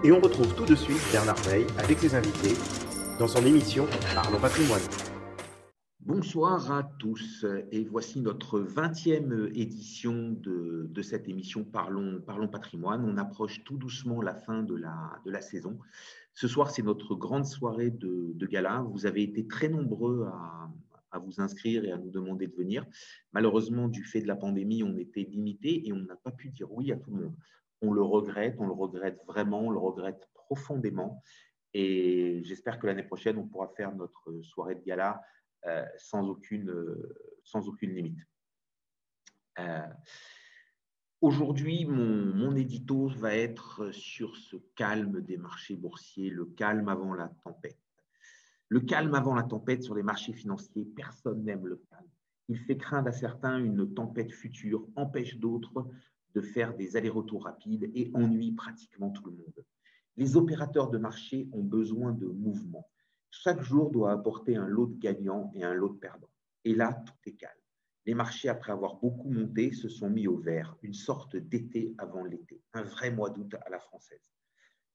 Et on retrouve tout de suite Bernard Veil avec ses invités dans son émission Parlons Patrimoine. Bonsoir à tous et voici notre 20e édition de cette émission Parlons Patrimoine. On approche tout doucement la fin de la saison. Ce soir, c'est notre grande soirée de gala. Vous avez été très nombreux à vous inscrire et à nous demander de venir. Malheureusement, du fait de la pandémie, on était limité et on n'a pas pu dire oui à tout le monde. On le regrette vraiment, on le regrette profondément. Et j'espère que l'année prochaine, on pourra faire notre soirée de gala sans aucune limite. Aujourd'hui, mon édito va être sur ce calme des marchés boursiers, le calme avant la tempête. Le calme avant la tempête sur les marchés financiers, personne n'aime le calme. Il fait craindre à certains une tempête future, empêche d'autres de faire des allers-retours rapides et ennuie pratiquement tout le monde. Les opérateurs de marché ont besoin de mouvement. Chaque jour doit apporter un lot de gagnants et un lot de perdants. Et là, tout est calme. Les marchés, après avoir beaucoup monté, se sont mis au vert, une sorte d'été avant l'été, un vrai mois d'août à la française.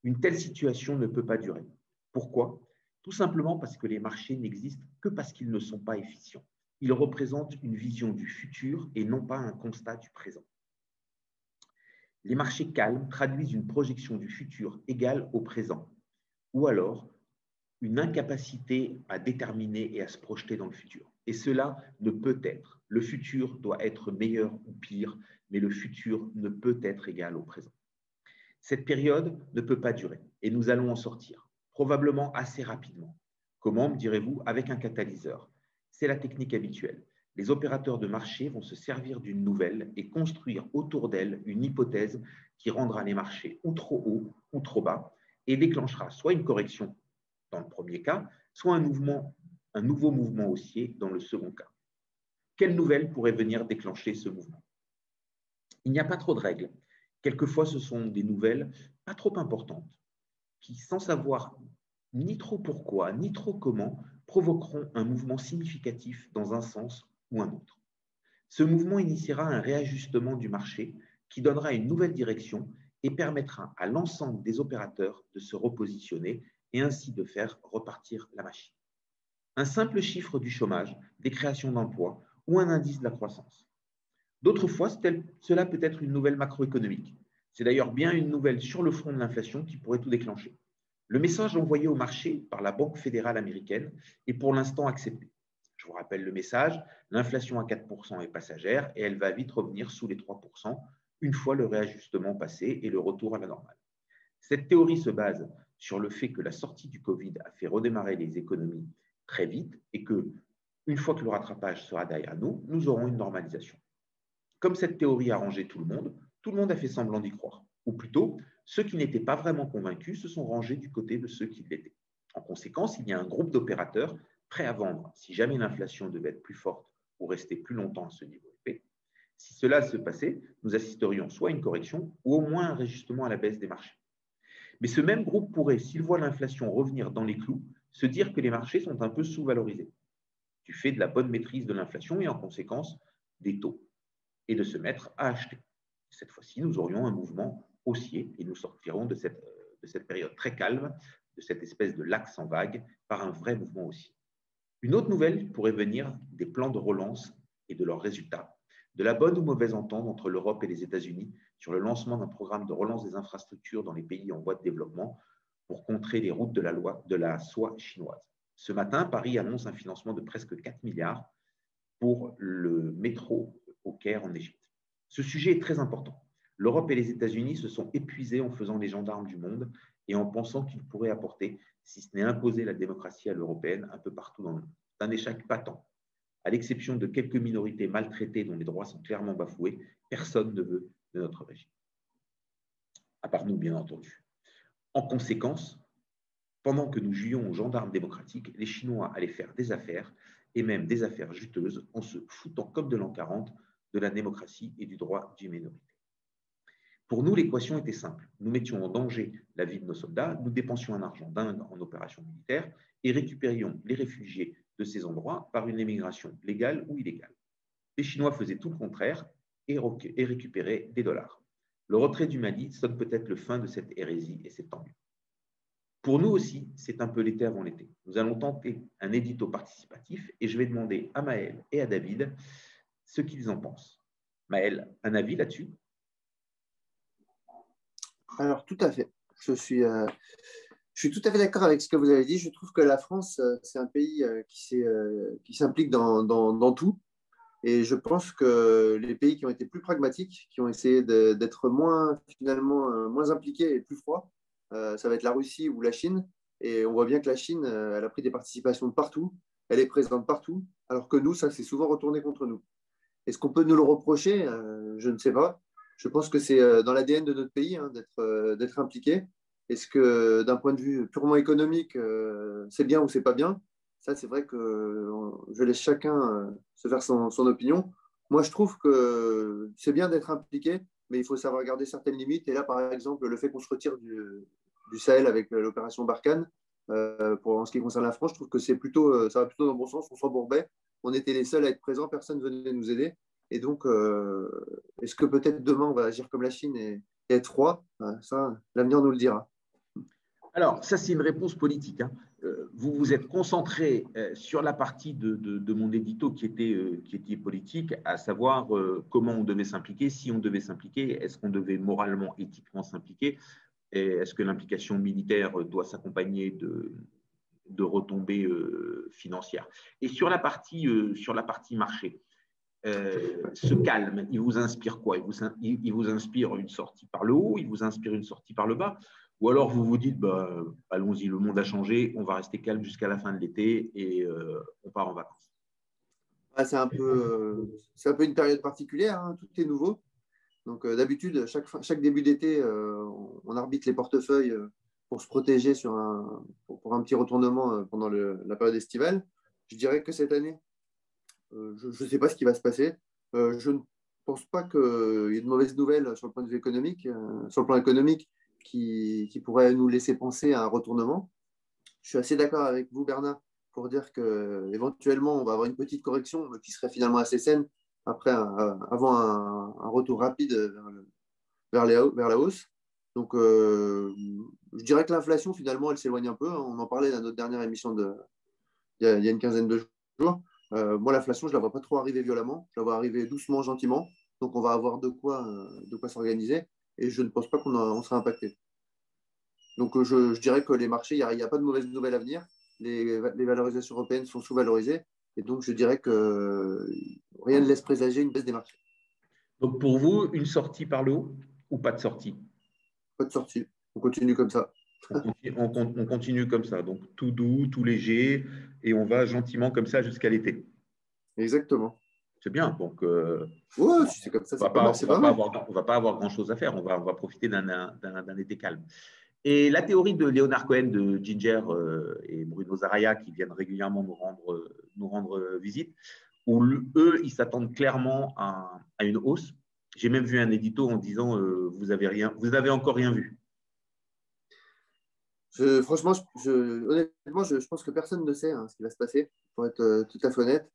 Une telle situation ne peut pas durer. Pourquoi ? Tout simplement parce que les marchés n'existent que parce qu'ils ne sont pas efficients. Ils représentent une vision du futur et non pas un constat du présent. Les marchés calmes traduisent une projection du futur égale au présent, ou alors une incapacité à déterminer et à se projeter dans le futur. Et cela ne peut être. Le futur doit être meilleur ou pire, mais le futur ne peut être égal au présent. Cette période ne peut pas durer et nous allons en sortir, probablement assez rapidement. Comment, me direz-vous? Avec un catalyseur. C'est la technique habituelle. Les opérateurs de marché vont se servir d'une nouvelle et construire autour d'elle une hypothèse qui rendra les marchés ou trop hauts ou trop bas et déclenchera soit une correction dans le premier cas, soit un nouveau mouvement haussier dans le second cas. Quelle nouvelle pourrait venir déclencher ce mouvement? Il n'y a pas trop de règles. Quelquefois, ce sont des nouvelles pas trop importantes qui, sans savoir ni trop pourquoi, ni trop comment, provoqueront un mouvement significatif dans un sens ou un autre. Ce mouvement initiera un réajustement du marché qui donnera une nouvelle direction et permettra à l'ensemble des opérateurs de se repositionner et ainsi de faire repartir la machine. Un simple chiffre du chômage, des créations d'emplois ou un indice de la croissance. D'autres fois, cela peut être une nouvelle macroéconomique. C'est d'ailleurs bien une nouvelle sur le front de l'inflation qui pourrait tout déclencher. Le message envoyé au marché par la Banque fédérale américaine est pour l'instant accepté. Je vous rappelle le message, l'inflation à 4% est passagère et elle va vite revenir sous les 3% une fois le réajustement passé et le retour à la normale. Cette théorie se base sur le fait que la sortie du Covid a fait redémarrer les économies très vite et que, une fois que le rattrapage sera derrière nous, nous aurons une normalisation. Comme cette théorie a arrangé tout le monde a fait semblant d'y croire. Ou plutôt, ceux qui n'étaient pas vraiment convaincus se sont rangés du côté de ceux qui l'étaient. En conséquence, il y a un groupe d'opérateurs prêts à vendre si jamais l'inflation devait être plus forte ou rester plus longtemps à ce niveau élevé. Si cela se passait, nous assisterions soit à une correction ou au moins un réajustement à la baisse des marchés. Mais ce même groupe pourrait, s'il voit l'inflation revenir dans les clous, se dire que les marchés sont un peu sous-valorisés du fait de la bonne maîtrise de l'inflation et en conséquence des taux, et de se mettre à acheter. Cette fois-ci, nous aurions un mouvement haussier et nous sortirons de cette période très calme, de cette espèce de lac sans vague, par un vrai mouvement haussier. Une autre nouvelle pourrait venir des plans de relance et de leurs résultats, de la bonne ou mauvaise entente entre l'Europe et les États-Unis sur le lancement d'un programme de relance des infrastructures dans les pays en voie de développement pour contrer les routes de la soie chinoise. Ce matin, Paris annonce un financement de presque 4 milliards pour le métro au Caire en Égypte. Ce sujet est très important. L'Europe et les États-Unis se sont épuisés en faisant les gendarmes du monde et en pensant qu'ils pourraient apporter, si ce n'est imposer la démocratie à l'européenne un peu partout dans le monde. C'est un échec patent. À l'exception de quelques minorités maltraitées dont les droits sont clairement bafoués, personne ne veut de notre régime. À part nous, bien entendu. En conséquence, pendant que nous jouions aux gendarmes démocratiques, les Chinois allaient faire des affaires, et même des affaires juteuses, en se foutant comme de l'an 40 de la démocratie et du droit d'une minorité. Pour nous, l'équation était simple. Nous mettions en danger la vie de nos soldats, nous dépensions un argent dingue en opérations militaires et récupérions les réfugiés de ces endroits par une émigration légale ou illégale. Les Chinois faisaient tout le contraire et récupéraient des dollars. Le retrait du Mali sonne peut-être le fin de cette hérésie et c'est tant mieux. Pour nous aussi, c'est un peu l'été avant l'été. Nous allons tenter un édito participatif et je vais demander à Maël et à David ce qu'ils en pensent. Maël, un avis là-dessus? Alors, tout à fait. Je suis tout à fait d'accord avec ce que vous avez dit. Je trouve que la France, c'est un pays qui s'implique dans tout. Et je pense que les pays qui ont été plus pragmatiques, qui ont essayé d'être moins impliqués et plus froids, ça va être la Russie ou la Chine. Et on voit bien que la Chine, elle a pris des participations de partout, elle est présente partout, alors que nous, ça s'est souvent retourné contre nous. Est-ce qu'on peut nous le reprocher? Je ne sais pas. Je pense que c'est dans l'ADN de notre pays, hein, d'être impliqué. Est-ce que d'un point de vue purement économique, c'est bien ou c'est pas bien? Ça, c'est vrai que je laisse chacun se faire son opinion. Moi, je trouve que c'est bien d'être impliqué, mais il faut savoir garder certaines limites. Et là, par exemple, le fait qu'on se retire du Sahel avec l'opération Barkhane, en ce qui concerne la France, je trouve que ça va plutôt dans le bon sens. On s'embourbait, on était les seuls à être présents, personne ne venait nous aider. Et donc, est-ce que peut-être demain, on va agir comme la Chine et être froid? Ça, l'avenir nous le dira. Alors, ça, c'est une réponse politique, hein. Vous vous êtes concentré sur la partie de mon édito qui était politique, à savoir comment on devait s'impliquer, si on devait s'impliquer, est-ce qu'on devait moralement, éthiquement s'impliquer, et est-ce que l'implication militaire doit s'accompagner de retombées financières. Et sur la partie marché, ce calme, il vous inspire quoi? Il vous inspire une sortie par le haut, il vous inspire une sortie par le bas? Ou alors vous vous dites, bah, allons-y, le monde a changé, on va rester calme jusqu'à la fin de l'été et on part en vacances. C'est un peu une période particulière, hein, tout est nouveau. Donc d'habitude, chaque début d'été, on arbitre les portefeuilles pour se protéger pour un petit retournement pendant la période estivale. Je dirais que cette année, je ne sais pas ce qui va se passer. Je ne pense pas qu'il y ait de mauvaises nouvelles sur le point de vue économique, sur le plan économique, qui pourraient nous laisser penser à un retournement. Je suis assez d'accord avec vous, Bernard, pour dire qu'éventuellement, on va avoir une petite correction qui serait finalement assez saine avant un retour rapide vers la hausse. Donc, je dirais que l'inflation, finalement, elle s'éloigne un peu. On en parlait dans notre dernière émission il y a une quinzaine de jours. Moi, l'inflation, je ne la vois pas trop arriver violemment. Je la vois arriver doucement, gentiment. Donc, on va avoir de quoi s'organiser. Et je ne pense pas qu'on sera impacté. Donc, je dirais que les marchés, il n'y a pas de mauvaises nouvelles à venir. Les valorisations européennes sont sous-valorisées. Et donc, je dirais que rien ne laisse présager une baisse des marchés. Donc, pour vous, une sortie par le haut ou pas de sortie? Pas de sortie. On continue comme ça. On continue comme ça. Donc, tout doux, tout léger, et on va gentiment comme ça jusqu'à l'été. Exactement. C'est bien. Donc, ouais, si c'est comme ça, on va pas avoir grand-chose à faire. On va profiter d'un été calme. Et la théorie de Leonard Cohen, de Ginger et Bruno Zaraya, qui viennent régulièrement nous rendre visite, où eux, ils s'attendent clairement à une hausse. J'ai même vu un édito en disant vous avez encore rien vu. Franchement, honnêtement, je pense que personne ne sait ce qui va se passer, pour être tout à fait honnête.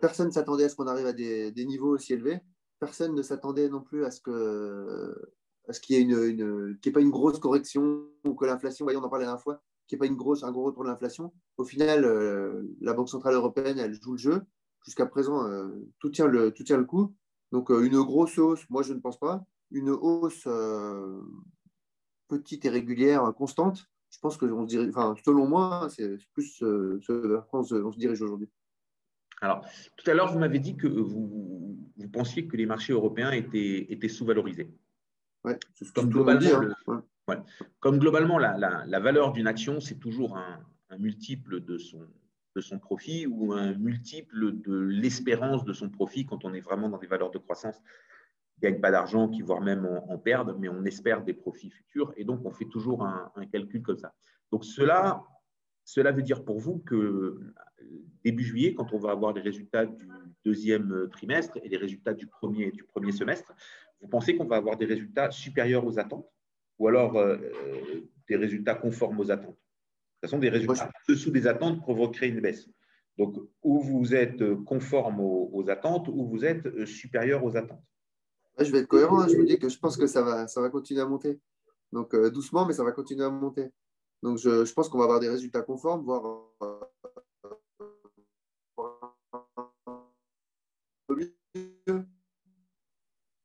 Personne ne s'attendait à ce qu'on arrive à des niveaux aussi élevés. Personne ne s'attendait non plus à ce qu'il y ait pas une grosse correction ou que l'inflation, on en parlait la dernière fois, qu'il n'y ait pas un gros retour de l'inflation. Au final, la Banque centrale européenne, elle joue le jeu. Jusqu'à présent, tout tient le coup. Donc, une grosse hausse, moi, je ne pense pas. Une hausse petite et régulière, constante, je pense que selon moi, c'est plus ce vers quoi on se dirige aujourd'hui. Alors, tout à l'heure, vous m'avez dit que vous pensiez que les marchés européens étaient sous-valorisés. Ouais, c'est ce que tout le monde dit. Comme globalement, la valeur d'une action, c'est toujours un multiple de son profit ou un multiple de l'espérance de son profit quand on est vraiment dans des valeurs de croissance. On ne gagne pas d'argent, qui voire même en perdent, mais on espère des profits futurs et donc on fait toujours un calcul comme ça. Donc cela veut dire pour vous que début juillet, quand on va avoir les résultats du deuxième trimestre et les résultats du premier semestre, vous pensez qu'on va avoir des résultats supérieurs aux attentes ou alors des résultats conformes aux attentes? De toute façon, des résultats en dessous des attentes provoqueraient une baisse. Donc, ou vous êtes conforme aux attentes ou vous êtes supérieur aux attentes. Ouais, je vais être cohérent, hein. Je me dis que je pense que ça va continuer à monter. Donc, doucement, mais ça va continuer à monter. Donc, je pense qu'on va avoir des résultats conformes, voire mieux.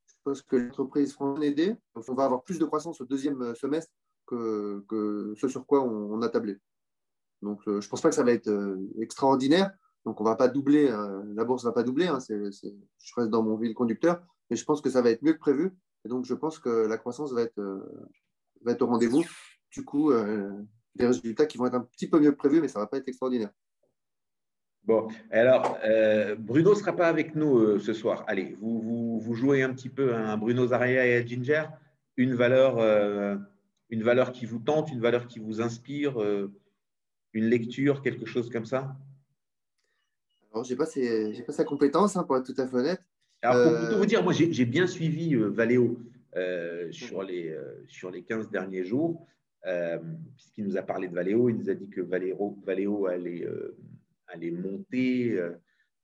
Je pense que l'entreprise française est aidée. Donc, on va avoir plus de croissance au deuxième semestre que ce sur quoi on a tablé. Donc, je ne pense pas que ça va être extraordinaire. Donc, on ne va pas doubler, la bourse ne va pas doubler. Hein, je reste dans mon fil conducteur, mais je pense que ça va être mieux que prévu. Et donc, je pense que la croissance va être au rendez-vous. Du coup, des résultats qui vont être un petit peu mieux que prévu, mais ça ne va pas être extraordinaire. Bon, alors, Bruno ne sera pas avec nous ce soir. Allez, vous jouez un petit peu à Bruno Zarella et à Ginger, une valeur qui vous tente, une valeur qui vous inspire, une lecture, quelque chose comme ça. Alors, je n'ai pas sa compétence, hein, pour être tout à fait honnête. Alors, pour tout vous dire, moi, j'ai bien suivi Valeo sur les 15 derniers jours, puisqu'il nous a parlé de Valeo. Il nous a dit que Valeo allait monter,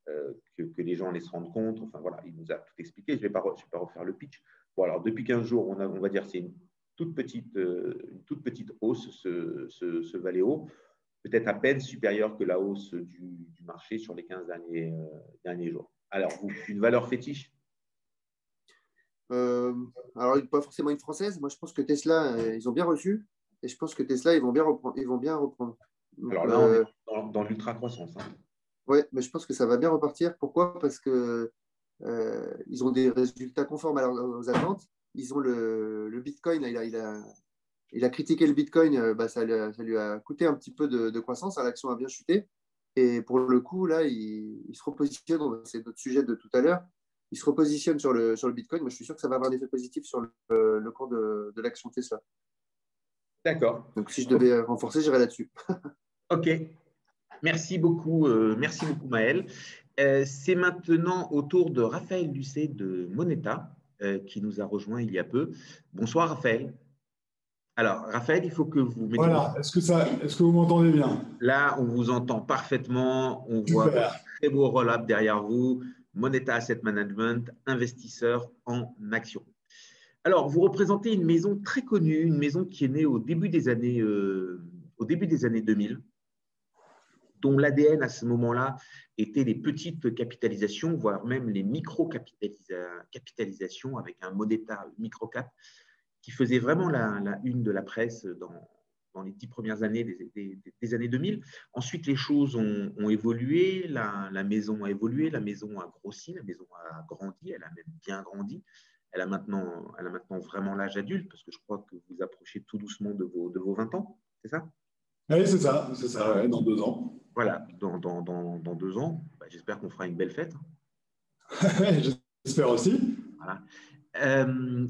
que les gens allaient se rendre compte. Enfin, voilà, il nous a tout expliqué. Je ne vais pas refaire le pitch. Bon, alors, depuis 15 jours, on va dire c'est une toute petite hausse, ce Valeo, peut-être à peine supérieure que la hausse du marché sur les 15 derniers jours. Alors, vous, une valeur fétiche? Alors, pas forcément une française. Moi, je pense que Tesla, ils ont bien reçu. Et je pense que Tesla, ils vont bien reprendre. Donc, alors là, on est dans l'ultra-croissance. Hein. Oui, mais je pense que ça va bien repartir. Pourquoi? Parce que ils ont des résultats conformes aux attentes. Ils ont le Bitcoin, là, il a critiqué le Bitcoin, ça lui a coûté un petit peu de croissance. L'action a bien chuté. Et pour le coup, là, il se repositionne, c'est notre sujet de tout à l'heure, il se repositionne sur le Bitcoin. Moi, je suis sûr que ça va avoir un effet positif sur le cours de l'action Tesla. D'accord. Donc, si je devais renforcer, j'irais là-dessus. OK. Merci beaucoup Maël. C'est maintenant au tour de Raphaël Lucet de Moneta, qui nous a rejoint il y a peu. Bonsoir Raphaël. Alors Raphaël, il faut que vous mettiez… Voilà, est-ce que vous m'entendez bien? Là, on vous entend parfaitement. On voit Super. un très beau roll-up derrière vous. Moneta Asset Management, investisseur en actions. Alors, vous représentez une maison très connue, une maison qui est née au début des années 2000, dont l'ADN à ce moment-là était les petites capitalisations, voire même les micro-capitalisations avec un Moneta microcap qui faisait vraiment la une de la presse dans les 10 premières années des années 2000. Ensuite, les choses ont évolué, la maison a évolué, la maison a grossi, la maison a grandi, elle a même bien grandi. Elle a maintenant vraiment l'âge adulte, parce que je crois que vous approchez tout doucement de vos 20 ans, c'est ça? Oui, c'est ça, ouais, dans 2 ans. Voilà, dans 2 ans, j'espère qu'on fera une belle fête. J'espère aussi. Voilà.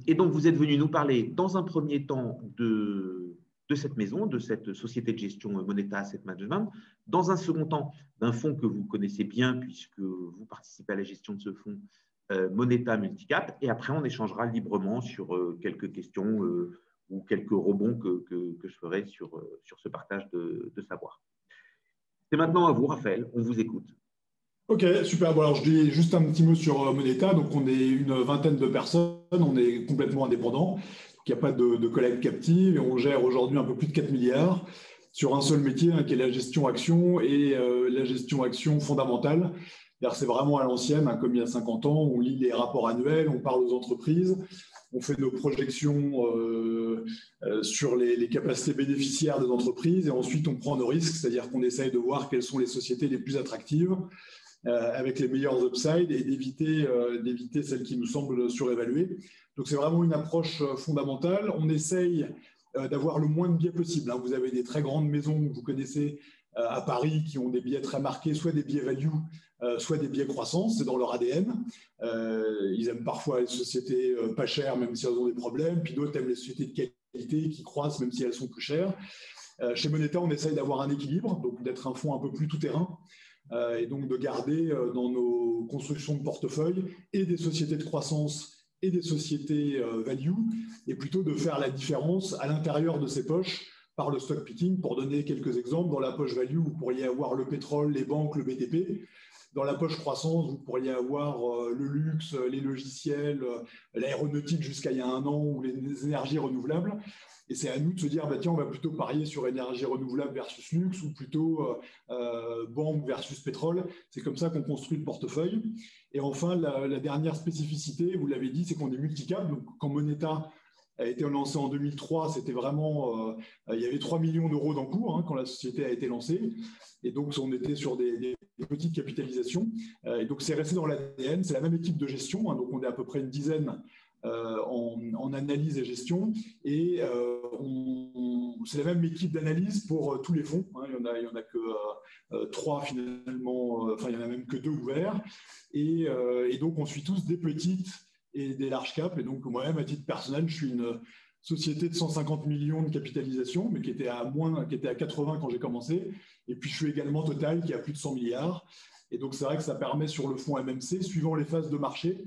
Et donc, vous êtes venu nous parler dans un premier temps de cette maison, de cette société de gestion Moneta Asset Management, dans un second temps d'un fonds que vous connaissez bien puisque vous participez à la gestion de ce fonds, Moneta Multicap, et après on échangera librement sur quelques questions ou quelques rebonds que je ferai sur ce partage de savoir. C'est maintenant à vous, Raphaël, on vous écoute. Ok, super. Bon, alors je dis juste un petit mot sur Moneta. Donc, on est une vingtaine de personnes, on est complètement indépendant. Il n'y a pas de collègues captifs et on gère aujourd'hui un peu plus de 4 milliards sur un seul métier, qui est la gestion action et la gestion action fondamentale. C'est vraiment à l'ancienne, comme il y a 50 ans. On lit les rapports annuels, on parle aux entreprises, on fait nos projections sur les capacités bénéficiaires des entreprises et ensuite on prend nos risques, c'est-à-dire qu'on essaye de voir quelles sont les sociétés les plus attractives avec les meilleurs upsides et d'éviter celles qui nous semblent surévaluées. Donc c'est vraiment une approche fondamentale. On essaye d'avoir le moins de biais possible. Vous avez des très grandes maisons que vous connaissez à Paris qui ont des biais très marqués, soit des biais value, soit des biais croissance, c'est dans leur ADN. Ils aiment parfois les sociétés pas chères, même si elles ont des problèmes, puis d'autres aiment les sociétés de qualité qui croissent, même si elles sont plus chères. Chez Moneta, on essaye d'avoir un équilibre, donc d'être un fonds un peu plus tout-terrain, et donc de garder dans nos constructions de portefeuille et des sociétés de croissance et des sociétés value, et plutôt de faire la différence à l'intérieur de ces poches par le stock picking. Pour donner quelques exemples, dans la poche value, vous pourriez avoir le pétrole, les banques, le BTP. dans la poche croissance, vous pourriez avoir le luxe, les logiciels, l'aéronautique jusqu'à il y a un an, ou les énergies renouvelables. Et c'est à nous de se dire, tiens, on va plutôt parier sur énergie renouvelable versus luxe, ou plutôt banque versus pétrole. C'est comme ça qu'on construit le portefeuille. Et enfin, la dernière spécificité, vous l'avez dit, c'est qu'on est multicap. Donc, quand Moneta a été lancé en 2003, c'était vraiment, il y avait 3 millions d'euros d'encours quand la société a été lancée. Et donc, on était sur des petites capitalisations. Et donc, c'est resté dans l'ADN. C'est la même équipe de gestion. Donc, on est à peu près une dizaine en analyse et gestion. Et c'est la même équipe d'analyse pour tous les fonds. Il n'y en a que 3 finalement. Enfin, il n'y en a même que 2 ouverts. Et donc, on suit tous des petites et des large caps. Et donc, moi-même, à titre personnel, je suis une société de 150 millions de capitalisation, mais qui était à 80 quand j'ai commencé. Et puis, je suis également Total, qui a plus de 100 milliards. Et donc, c'est vrai que ça permet sur le fonds MMC, suivant les phases de marché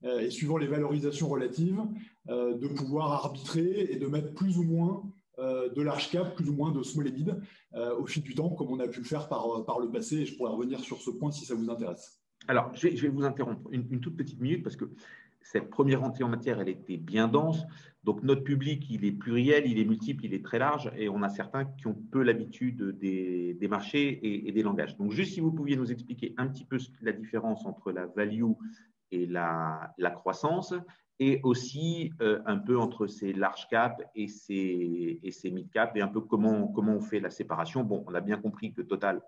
et suivant les valorisations relatives, de pouvoir arbitrer et de mettre plus ou moins de large cap, plus ou moins de small et mid au fil du temps, comme on a pu le faire par le passé. Et je pourrais revenir sur ce point si ça vous intéresse. Alors, je vais vous interrompre une toute petite minute parce que cette première entrée en matière, elle était bien dense. Donc, notre public, il est pluriel, il est multiple, il est très large et on a certains qui ont peu l'habitude des marchés et des langages. Donc, juste si vous pouviez nous expliquer un petit peu la différence entre la value et la croissance et aussi un peu entre ces large cap et ces mid cap et un peu comment on fait la séparation. Bon, on a bien compris que Total,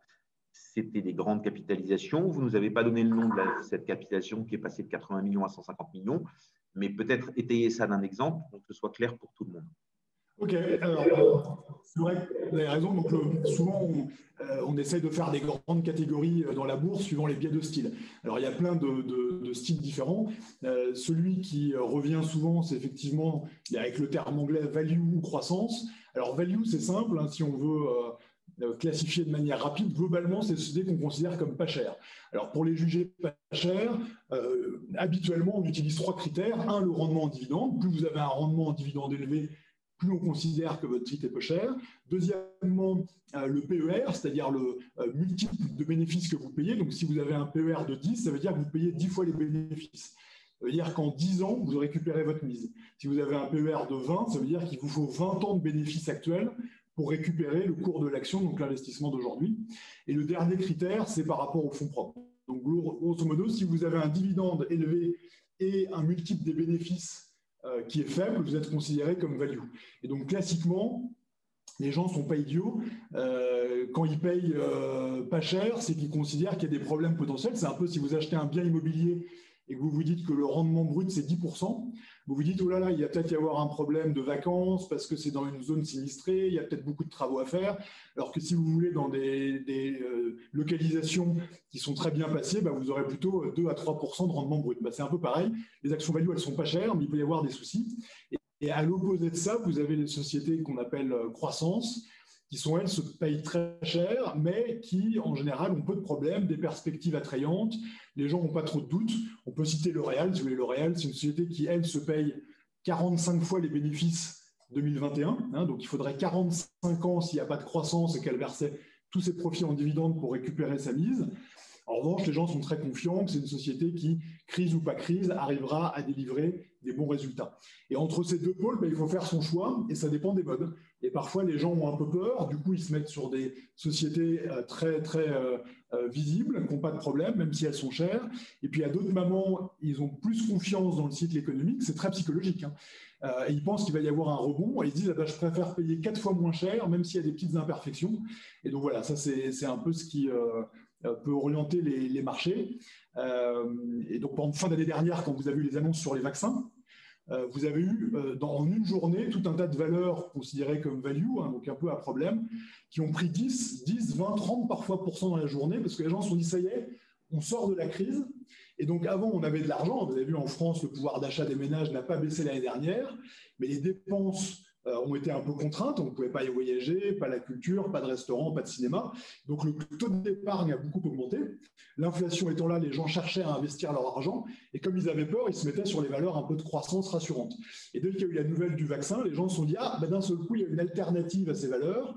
c'était des grandes capitalisations. Vous ne nous avez pas donné le nom de cette capitalisation qui est passée de 80 millions à 150 millions, mais peut-être étayer ça d'un exemple pour que ce soit clair pour tout le monde. Ok, alors c'est vrai que vous avez raison. Donc, souvent, on essaye de faire des grandes catégories dans la bourse suivant les biais de style. Alors, il y a plein de styles différents. Celui qui revient souvent, c'est effectivement, avec le terme anglais value ou croissance. Alors, value, c'est simple, si on veut classifier de manière rapide. Globalement, c'est des sociétés qu'on considère comme pas chères. Alors, pour les juger pas chères, habituellement, on utilise 3 critères. 1, le rendement en dividende. Plus vous avez un rendement en dividende élevé, plus on considère que votre titre est peu cher. Deuxièmement, le PER, c'est-à-dire le multiple de bénéfices que vous payez. Donc, si vous avez un PER de 10, ça veut dire que vous payez 10 fois les bénéfices. Ça veut dire qu'en 10 ans, vous récupérez votre mise. Si vous avez un PER de 20, ça veut dire qu'il vous faut 20 ans de bénéfices actuels pour récupérer le cours de l'action, donc l'investissement d'aujourd'hui. Et le dernier critère, c'est par rapport au fonds propre. Donc, grosso modo, si vous avez un dividende élevé et un multiple des bénéfices qui est faible, vous êtes considéré comme value. Et donc, classiquement, les gens ne sont pas idiots. Quand ils payent pas cher, c'est qu'ils considèrent qu'il y a des problèmes potentiels. C'est un peu si vous achetez un bien immobilier et que vous vous dites que le rendement brut, c'est 10%, vous vous dites, oh là là, il y a peut-être y avoir un problème de vacances parce que c'est dans une zone sinistrée, il y a peut-être beaucoup de travaux à faire. Alors que si vous voulez dans des localisations qui sont très bien passées, vous aurez plutôt 2 à 3% de rendement brut. C'est un peu pareil. Les actions value, elles ne sont pas chères, mais il peut y avoir des soucis. Et à l'opposé de ça, vous avez les sociétés qu'on appelle croissance, qui sont, elles, se payent très cher, mais qui, en général, ont peu de problèmes, des perspectives attrayantes, les gens n'ont pas trop de doutes. On peut citer L'Oréal. Si vous voulez, L'Oréal, c'est une société qui, elle, se paye 45 fois les bénéfices 2021. Donc, il faudrait 45 ans s'il n'y a pas de croissance et qu'elle versait tous ses profits en dividendes pour récupérer sa mise. En revanche, les gens sont très confiants que c'est une société qui, crise ou pas crise, arrivera à délivrer des bons résultats. Et entre ces deux pôles, il faut faire son choix et ça dépend des modes. Et parfois, les gens ont un peu peur. Du coup, ils se mettent sur des sociétés très, très visibles, qui n'ont pas de problème, même si elles sont chères. Et puis, à d'autres moments, ils ont plus confiance dans le cycle économique. C'est très psychologique. Et ils pensent qu'il va y avoir un rebond. Et ils disent, je préfère payer 4 fois moins cher, même s'il y a des petites imperfections. Et donc, voilà, ça, c'est un peu ce qui peut orienter les marchés. Et donc, en fin d'année dernière, quand vous avez eu les annonces sur les vaccins, vous avez eu en une journée tout un tas de valeurs considérées comme value, donc un peu à problème, qui ont pris 10, 20, 30 parfois % dans la journée, parce que les gens se sont dit, ça y est, on sort de la crise. Et donc avant, on avait de l'argent. Vous avez vu en France, le pouvoir d'achat des ménages n'a pas baissé l'année dernière, mais les dépenses ont été un peu contraintes. On ne pouvait pas y voyager, pas la culture, pas de restaurant, pas de cinéma. Donc le taux d'épargne a beaucoup augmenté. L'inflation étant là, les gens cherchaient à investir leur argent. Et comme ils avaient peur, ils se mettaient sur les valeurs un peu de croissance rassurantes. Et dès qu'il y a eu la nouvelle du vaccin, les gens se sont dit, d'un seul coup, il y a une alternative à ces valeurs.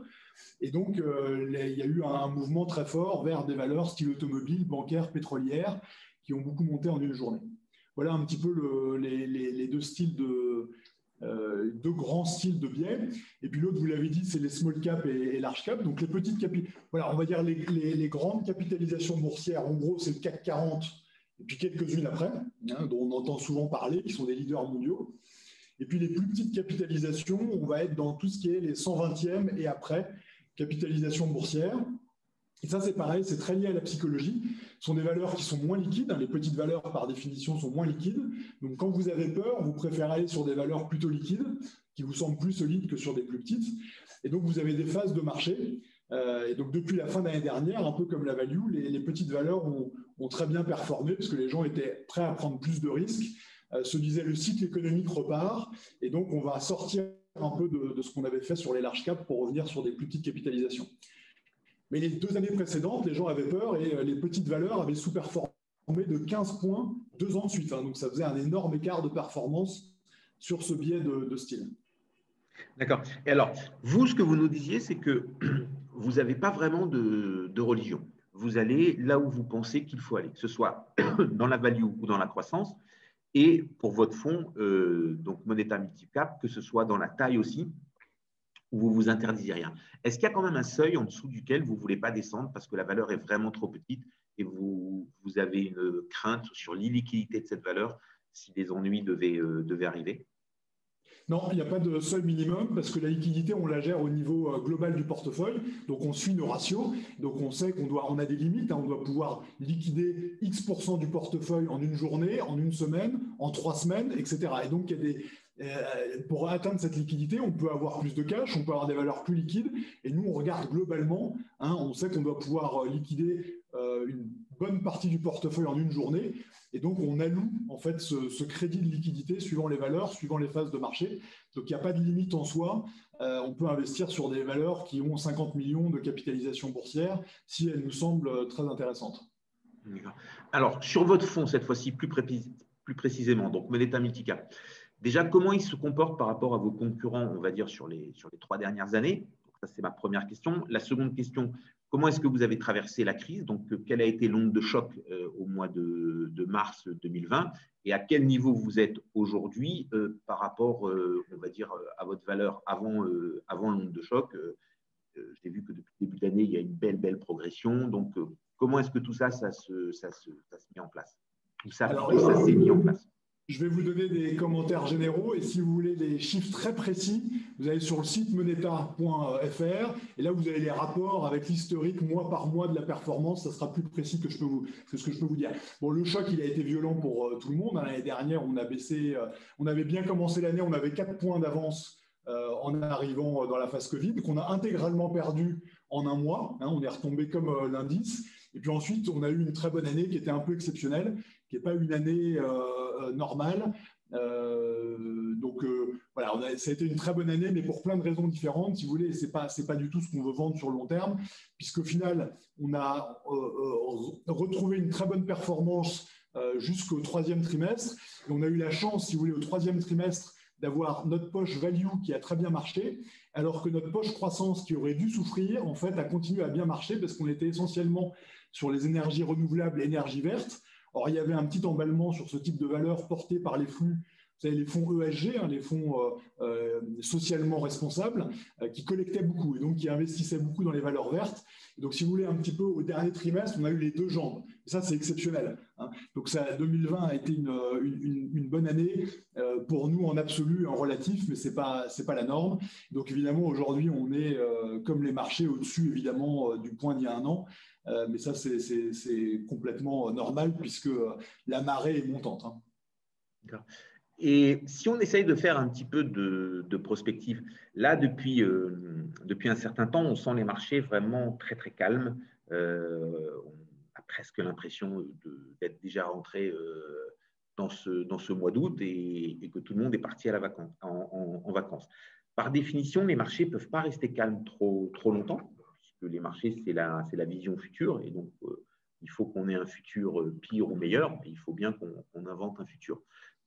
Et donc, il y a eu un mouvement très fort vers des valeurs style automobile, bancaire, pétrolière, qui ont beaucoup monté en une journée. Voilà un petit peu les deux styles deux grands styles de biais. Et puis l'autre, vous l'avez dit, c'est les small cap et large cap. Donc les petites voilà, on va dire les grandes capitalisations boursières. En gros, c'est le CAC 40 et puis quelques-unes après, dont on entend souvent parler, qui sont des leaders mondiaux. Et puis les plus petites capitalisations, on va être dans tout ce qui est les 120e et après capitalisation boursière. Et ça, c'est pareil, c'est très lié à la psychologie. Ce sont des valeurs qui sont moins liquides. Les petites valeurs, par définition, sont moins liquides. Donc, quand vous avez peur, vous préférez aller sur des valeurs plutôt liquides, qui vous semblent plus solides que sur des plus petites. Et donc, vous avez des phases de marché. Et donc, depuis la fin de l'année dernière, un peu comme la value, les petites valeurs ont très bien performé parce que les gens étaient prêts à prendre plus de risques. Se disaient, le cycle économique repart. Et donc, on va sortir un peu de ce qu'on avait fait sur les large caps pour revenir sur des plus petites capitalisations. Mais les 2 années précédentes, les gens avaient peur et les petites valeurs avaient sous-performé de 15 points 2 ans de suite. Donc, ça faisait un énorme écart de performance sur ce biais de style. D'accord. Et alors, vous, ce que vous nous disiez, c'est que vous n'avez pas vraiment de religion. Vous allez là où vous pensez qu'il faut aller, que ce soit dans la value ou dans la croissance. Et pour votre fonds, donc Moneta Multicap, que ce soit dans la taille aussi, où vous vous interdisez rien. Est-ce qu'il y a quand même un seuil en dessous duquel vous ne voulez pas descendre parce que la valeur est vraiment trop petite et vous avez une crainte sur l'illiquidité de cette valeur si des ennuis devaient arriver? Non, il n'y a pas de seuil minimum parce que la liquidité, on la gère au niveau global du portefeuille. Donc, on suit nos ratios. Donc, on sait on a des limites. On doit pouvoir liquider X% du portefeuille en une journée, en une semaine, en 3 semaines, etc. Et donc, il y a des… pour atteindre cette liquidité, on peut avoir plus de cash, on peut avoir des valeurs plus liquides. Et nous, on regarde globalement. On sait qu'on doit pouvoir liquider une bonne partie du portefeuille en une journée. Et donc, on alloue en fait ce crédit de liquidité suivant les valeurs, suivant les phases de marché. Donc, il n'y a pas de limite en soi. On peut investir sur des valeurs qui ont 50 millions de capitalisation boursière si elles nous semblent très intéressantes. Alors, sur votre fonds, cette fois-ci, plus précisément, donc Moneta Multicap, déjà, comment il se comporte par rapport à vos concurrents, on va dire, sur les 3 dernières années? Donc, ça, c'est ma première question. La seconde question, comment est-ce que vous avez traversé la crise? Donc, quelle a été l'onde de choc au mois de mars 2020? Et à quel niveau vous êtes aujourd'hui par rapport, on va dire, à votre valeur avant l'onde de choc? J'ai vu que depuis le début de l'année, il y a une belle progression. Donc, comment est-ce que tout ça se met en place? Tout ça s'est mis en place? Je vais vous donner des commentaires généraux et si vous voulez des chiffres très précis, vous allez sur le site moneta.fr et là vous avez les rapports avec l'historique mois par mois de la performance. Ça sera plus précis que ce que je peux vous dire. Bon, le choc, il a été violent pour tout le monde. L'année dernière, on a baissé, on avait bien commencé l'année, on avait 4 points d'avance en arrivant dans la phase Covid, qu'on a intégralement perdu en un mois. On est retombé comme l'indice. Et puis ensuite, on a eu une très bonne année qui était un peu exceptionnelle, qui n'est pas une année normale. Voilà, ça a été une très bonne année, mais pour plein de raisons différentes. Si vous voulez, c'est pas du tout ce qu'on veut vendre sur le long terme, puisqu'au final, on a retrouvé une très bonne performance jusqu'au 3e trimestre. Et on a eu la chance, si vous voulez, au 3e trimestre, d'avoir notre poche value qui a très bien marché, alors que notre poche croissance qui aurait dû souffrir, en fait, a continué à bien marcher parce qu'on était essentiellement sur les énergies renouvelables, énergie verte. Or, il y avait un petit emballement sur ce type de valeurs porté par les flux, vous savez, les fonds ESG, les fonds socialement responsables, qui collectaient beaucoup et donc qui investissaient beaucoup dans les valeurs vertes. Et donc, si vous voulez, un petit peu au dernier trimestre, on a eu les 2 jambes. Et ça, c'est exceptionnel. Donc, 2020 a été une bonne année pour nous en absolu et en relatif, mais c'est pas la norme. Donc, évidemment, aujourd'hui, on est, comme les marchés, au-dessus, évidemment, du point d'il y a un an. Mais ça, c'est complètement normal puisque la marée est montante. D'accord. Et si on essaye de faire un petit peu de prospective, là, depuis un certain temps, on sent les marchés vraiment très, très calmes. On a presque l'impression d'être déjà rentré dans ce mois d'août et que tout le monde est parti en vacances. Par définition, les marchés ne peuvent pas rester calmes trop longtemps, puisque les marchés, c'est la vision future. Et donc, il faut qu'on ait un futur pire ou meilleur, mais il faut bien qu'on invente un futur.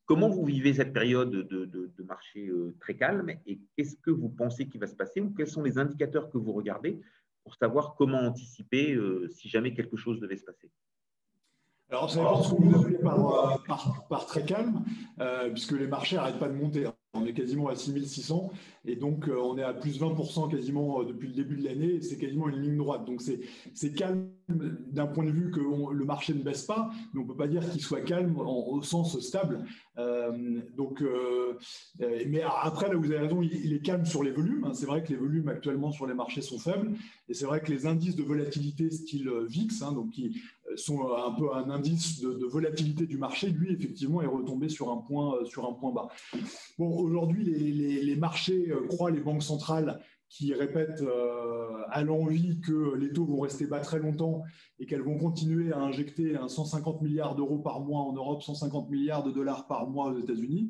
Comment vous vivez cette période de marché très calme et qu'est-ce que vous pensez qui va se passer ou quels sont les indicateurs que vous regardez pour savoir comment anticiper si jamais quelque chose devait se passer? Alors, ça dépend de ce que vous appelez par très calme, puisque les marchés n'arrêtent pas de monter. On est quasiment à 6600 et donc on est à plus 20% quasiment depuis le début de l'année et c'est quasiment une ligne droite. Donc c'est calme d'un point de vue que le marché ne baisse pas, mais on ne peut pas dire qu'il soit calme au sens stable. Mais après, là, vous avez raison, il est calme sur les volumes. Hein. C'est vrai que les volumes actuellement sur les marchés sont faibles et c'est vrai que les indices de volatilité style VIX, hein, donc qui sont un peu un indice de volatilité du marché, lui, effectivement, est retombé sur un point bas. Bon, aujourd'hui, les marchés croient les banques centrales qui répètent à l'envi que les taux vont rester bas très longtemps et qu'elles vont continuer à injecter 150 milliards d'euros par mois en Europe, 150 milliards de dollars par mois aux États-Unis.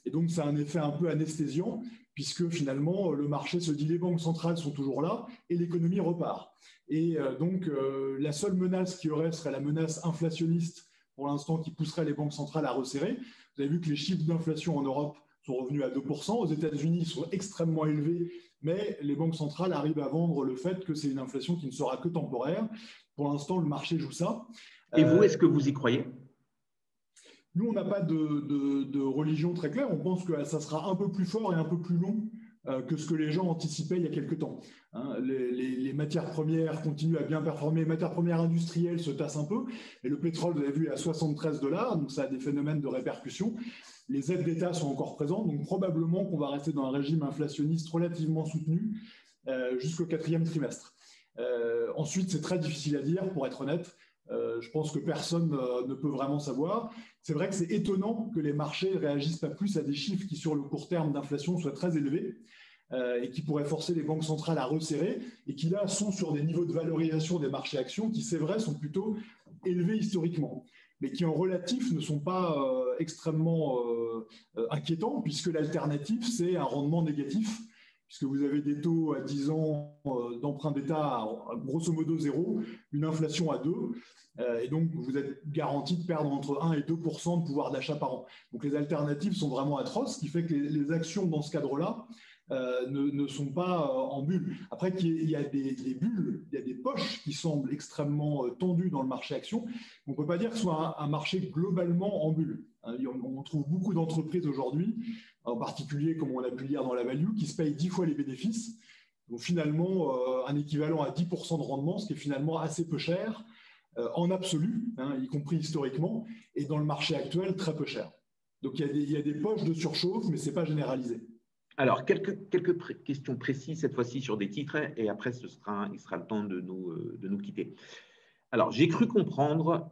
Et donc, ça a un effet un peu anesthésiant puisque finalement, le marché se dit les banques centrales sont toujours là et l'économie repart. Et donc, la seule menace qu'il y aurait serait la menace inflationniste pour l'instant qui pousserait les banques centrales à resserrer. Vous avez vu que les chiffres d'inflation en Europe sont revenus à 2%. Aux États-Unis, ils sont extrêmement élevés, mais les banques centrales arrivent à vendre le fait que c'est une inflation qui ne sera que temporaire. Pour l'instant, le marché joue ça. Et vous, est-ce que vous y croyez? Nous, on n'a pas de religion très claire. On pense que ça sera un peu plus fort et un peu plus long que ce que les gens anticipaient il y a quelques temps. Hein, les matières premières continuent à bien performer. Les matières premières industrielles se tassent un peu. Et le pétrole, vous avez vu, est à 73 $. Donc, ça a des phénomènes de répercussion. Les aides d'État sont encore présentes. Donc, probablement qu'on va rester dans un régime inflationniste relativement soutenu jusqu'au 4e trimestre. Ensuite, c'est très difficile à dire, pour être honnête. Je pense que personne ne peut vraiment savoir. C'est vrai que c'est étonnant que les marchés réagissent pas plus à des chiffres qui, sur le court terme d'inflation, soient très élevés et qui pourraient forcer les banques centrales à resserrer et qui, là, sont sur des niveaux de valorisation des marchés actions qui, c'est vrai, sont plutôt élevés historiquement, mais qui, en relatif, ne sont pas extrêmement inquiétants puisque l'alternative, c'est un rendement négatif puisque vous avez des taux à 10 ans d'emprunt d'État à grosso modo 0, une inflation à 2, et donc vous êtes garanti de perdre entre 1 et 2% de pouvoir d'achat par an. Donc les alternatives sont vraiment atroces, ce qui fait que les actions dans ce cadre-là ne sont pas en bulle. Après, il y a des bulles, il y a des poches qui semblent extrêmement tendues dans le marché action. On ne peut pas dire que ce soit un marché globalement en bulle. On trouve beaucoup d'entreprises aujourd'hui, en particulier, comme on a pu le lire dans la value, qui se payent 10 fois les bénéfices. Donc finalement, un équivalent à 10% de rendement, ce qui est finalement assez peu cher, en absolu, hein, y compris historiquement, et dans le marché actuel, très peu cher. Donc il y a des poches de surchauffe, mais ce n'est pas généralisé. Alors, quelques questions précises cette fois-ci sur des titres et après, il sera le temps de nous quitter. Alors, j'ai cru comprendre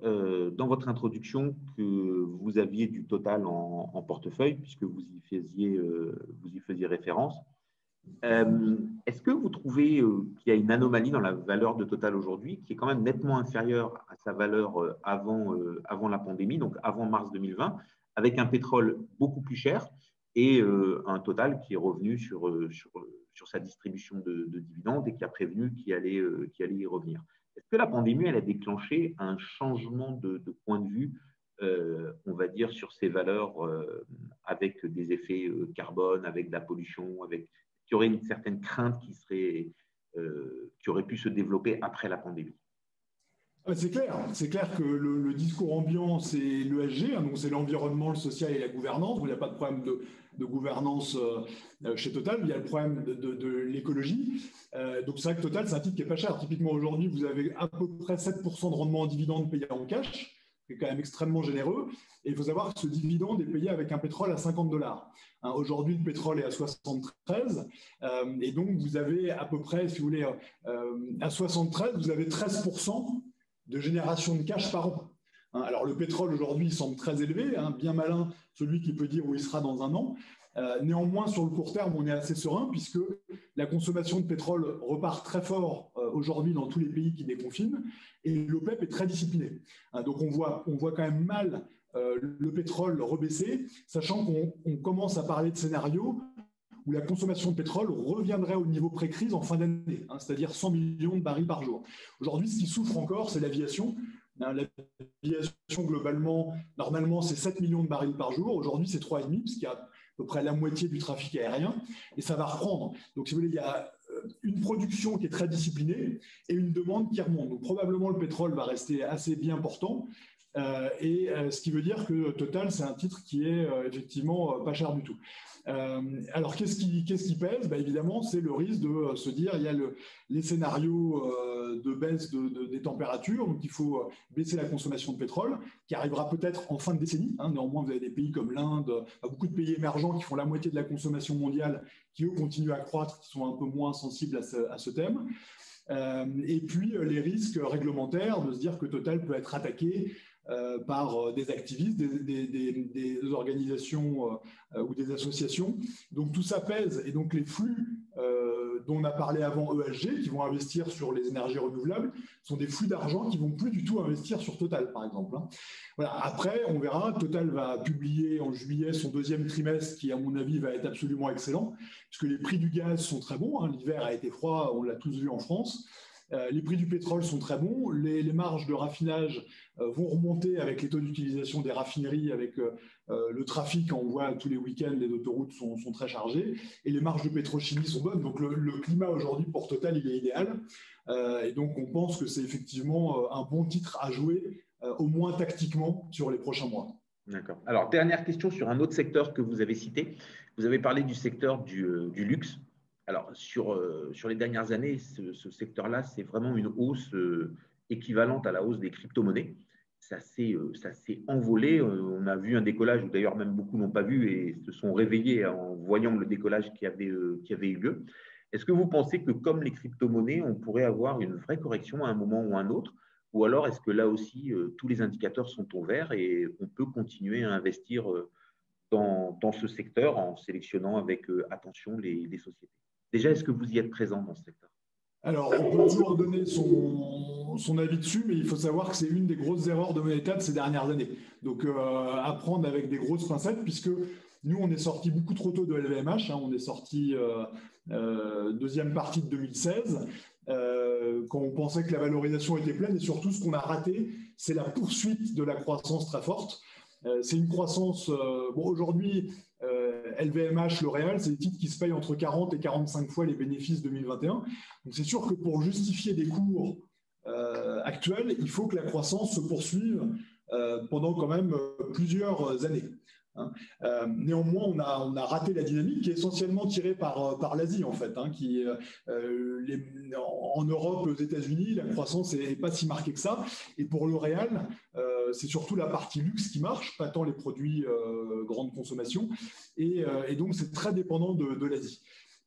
dans votre introduction que vous aviez du Total en portefeuille puisque vous y faisiez référence. Est-ce que vous trouvez qu'il y a une anomalie dans la valeur de Total aujourd'hui qui est quand même nettement inférieure à sa valeur avant la pandémie, donc avant mars 2020, avec un pétrole beaucoup plus cher et un Total qui est revenu sur sa distribution de dividendes et qui a prévenu qu'il allait y revenir? Est-ce que la pandémie elle a déclenché un changement de point de vue, on va dire, sur ces valeurs avec des effets carbone, avec de la pollution, qu'il y aurait une certaine crainte qui aurait pu se développer après la pandémie? C'est clair que le discours ambiant, c'est l'ESG, hein, donc c'est l'environnement, le social et la gouvernance. Il n'y a pas de problème de gouvernance chez Total, il y a le problème de l'écologie. Donc c'est vrai que Total, c'est un titre qui n'est pas cher. Typiquement aujourd'hui, vous avez à peu près 7% de rendement en dividende payé en cash, qui est quand même extrêmement généreux. Et il faut savoir que ce dividende est payé avec un pétrole à 50 $. Hein, aujourd'hui, le pétrole est à 73. Et donc, vous avez à peu près, si vous voulez, à 73, vous avez 13% de génération de cash par an. Hein, alors, le pétrole, aujourd'hui, il semble très élevé. Hein, bien malin, celui qui peut dire où il sera dans un an. Néanmoins, sur le court terme, on est assez serein puisque la consommation de pétrole repart très fort aujourd'hui dans tous les pays qui déconfinent et l'OPEP est très discipliné. Donc, on voit quand même mal le pétrole rebaisser, sachant qu'on commence à parler de scénarios où la consommation de pétrole reviendrait au niveau pré-crise en fin d'année, hein, c'est-à-dire 100 millions de barils par jour. Aujourd'hui, ce qui souffre encore, c'est l'aviation, L'aviation, globalement, normalement, c'est 7 millions de barils par jour. Aujourd'hui, c'est 3,5, parce qu'il y a à peu près la moitié du trafic aérien, et ça va reprendre. Donc, si vous voulez, il y a une production qui est très disciplinée et une demande qui remonte. Donc, probablement, le pétrole va rester assez bien portant. Ce qui veut dire que Total, c'est un titre qui est effectivement pas cher du tout. Alors, qu'est-ce qui pèse? Évidemment, c'est le risque de se dire il y a les scénarios de baisse des températures, donc il faut baisser la consommation de pétrole, qui arrivera peut-être en fin de décennie. Néanmoins, vous avez des pays comme l'Inde, beaucoup de pays émergents qui font la moitié de la consommation mondiale, qui eux continuent à croître, qui sont un peu moins sensibles à ce thème. Et puis, les risques réglementaires de se dire que Total peut être attaqué par des activistes, des organisations ou des associations. Donc tout ça pèse. Et donc les flux dont on a parlé avant, ESG, qui vont investir sur les énergies renouvelables, sont des flux d'argent qui ne vont plus du tout investir sur Total, par exemple. Voilà. Après, on verra. Total va publier en juillet son deuxième trimestre, qui, à mon avis, va être absolument excellent, puisque les prix du gaz sont très bons. L'hiver a été froid, on l'a tous vu en France. Les prix du pétrole sont très bons, les marges de raffinage vont remonter avec les taux d'utilisation des raffineries, avec le trafic, on voit tous les week-ends, les autoroutes sont très chargées, et les marges de pétrochimie sont bonnes. Donc le climat aujourd'hui pour Total, il est idéal. Et donc on pense que c'est effectivement un bon titre à jouer, au moins tactiquement, sur les prochains mois. D'accord. Alors, dernière question sur un autre secteur que vous avez cité. Vous avez parlé du secteur du luxe. Alors, sur les dernières années, ce secteur-là, c'est vraiment une hausse équivalente à la hausse des crypto-monnaies. Ça s'est envolé. On a vu un décollage, ou d'ailleurs même beaucoup n'ont pas vu et se sont réveillés en voyant le décollage qui avait eu lieu. Est-ce que vous pensez que comme les crypto-monnaies, on pourrait avoir une vraie correction à un moment ou à un autre? Ou alors est-ce que là aussi, tous les indicateurs sont au vert et on peut continuer à investir dans ce secteur en sélectionnant avec attention les sociétés? Déjà, est-ce que vous y êtes présent dans ce secteur? Alors, on peut toujours donner son avis dessus, mais il faut savoir que c'est une des grosses erreurs de Moneta de ces dernières années. Donc, à prendre avec des grosses pincettes, puisque nous, on est sorti beaucoup trop tôt de LVMH. On est sorti deuxième partie de 2016, quand on pensait que la valorisation était pleine. Et surtout, ce qu'on a raté, c'est la poursuite de la croissance très forte. C'est une croissance… aujourd'hui… LVMH, L'Oréal, c'est des titres qui se payent entre 40 et 45 fois les bénéfices 2021. Donc c'est sûr que pour justifier des cours actuels, il faut que la croissance se poursuive pendant quand même plusieurs années. Néanmoins, on a raté la dynamique qui est essentiellement tirée par l'Asie, en fait, qui, en Europe, aux États-Unis, la croissance n'est pas si marquée que ça. Et pour L'Oréal, c'est surtout la partie luxe qui marche, pas tant les produits grande consommation. Et donc, c'est très dépendant de l'Asie.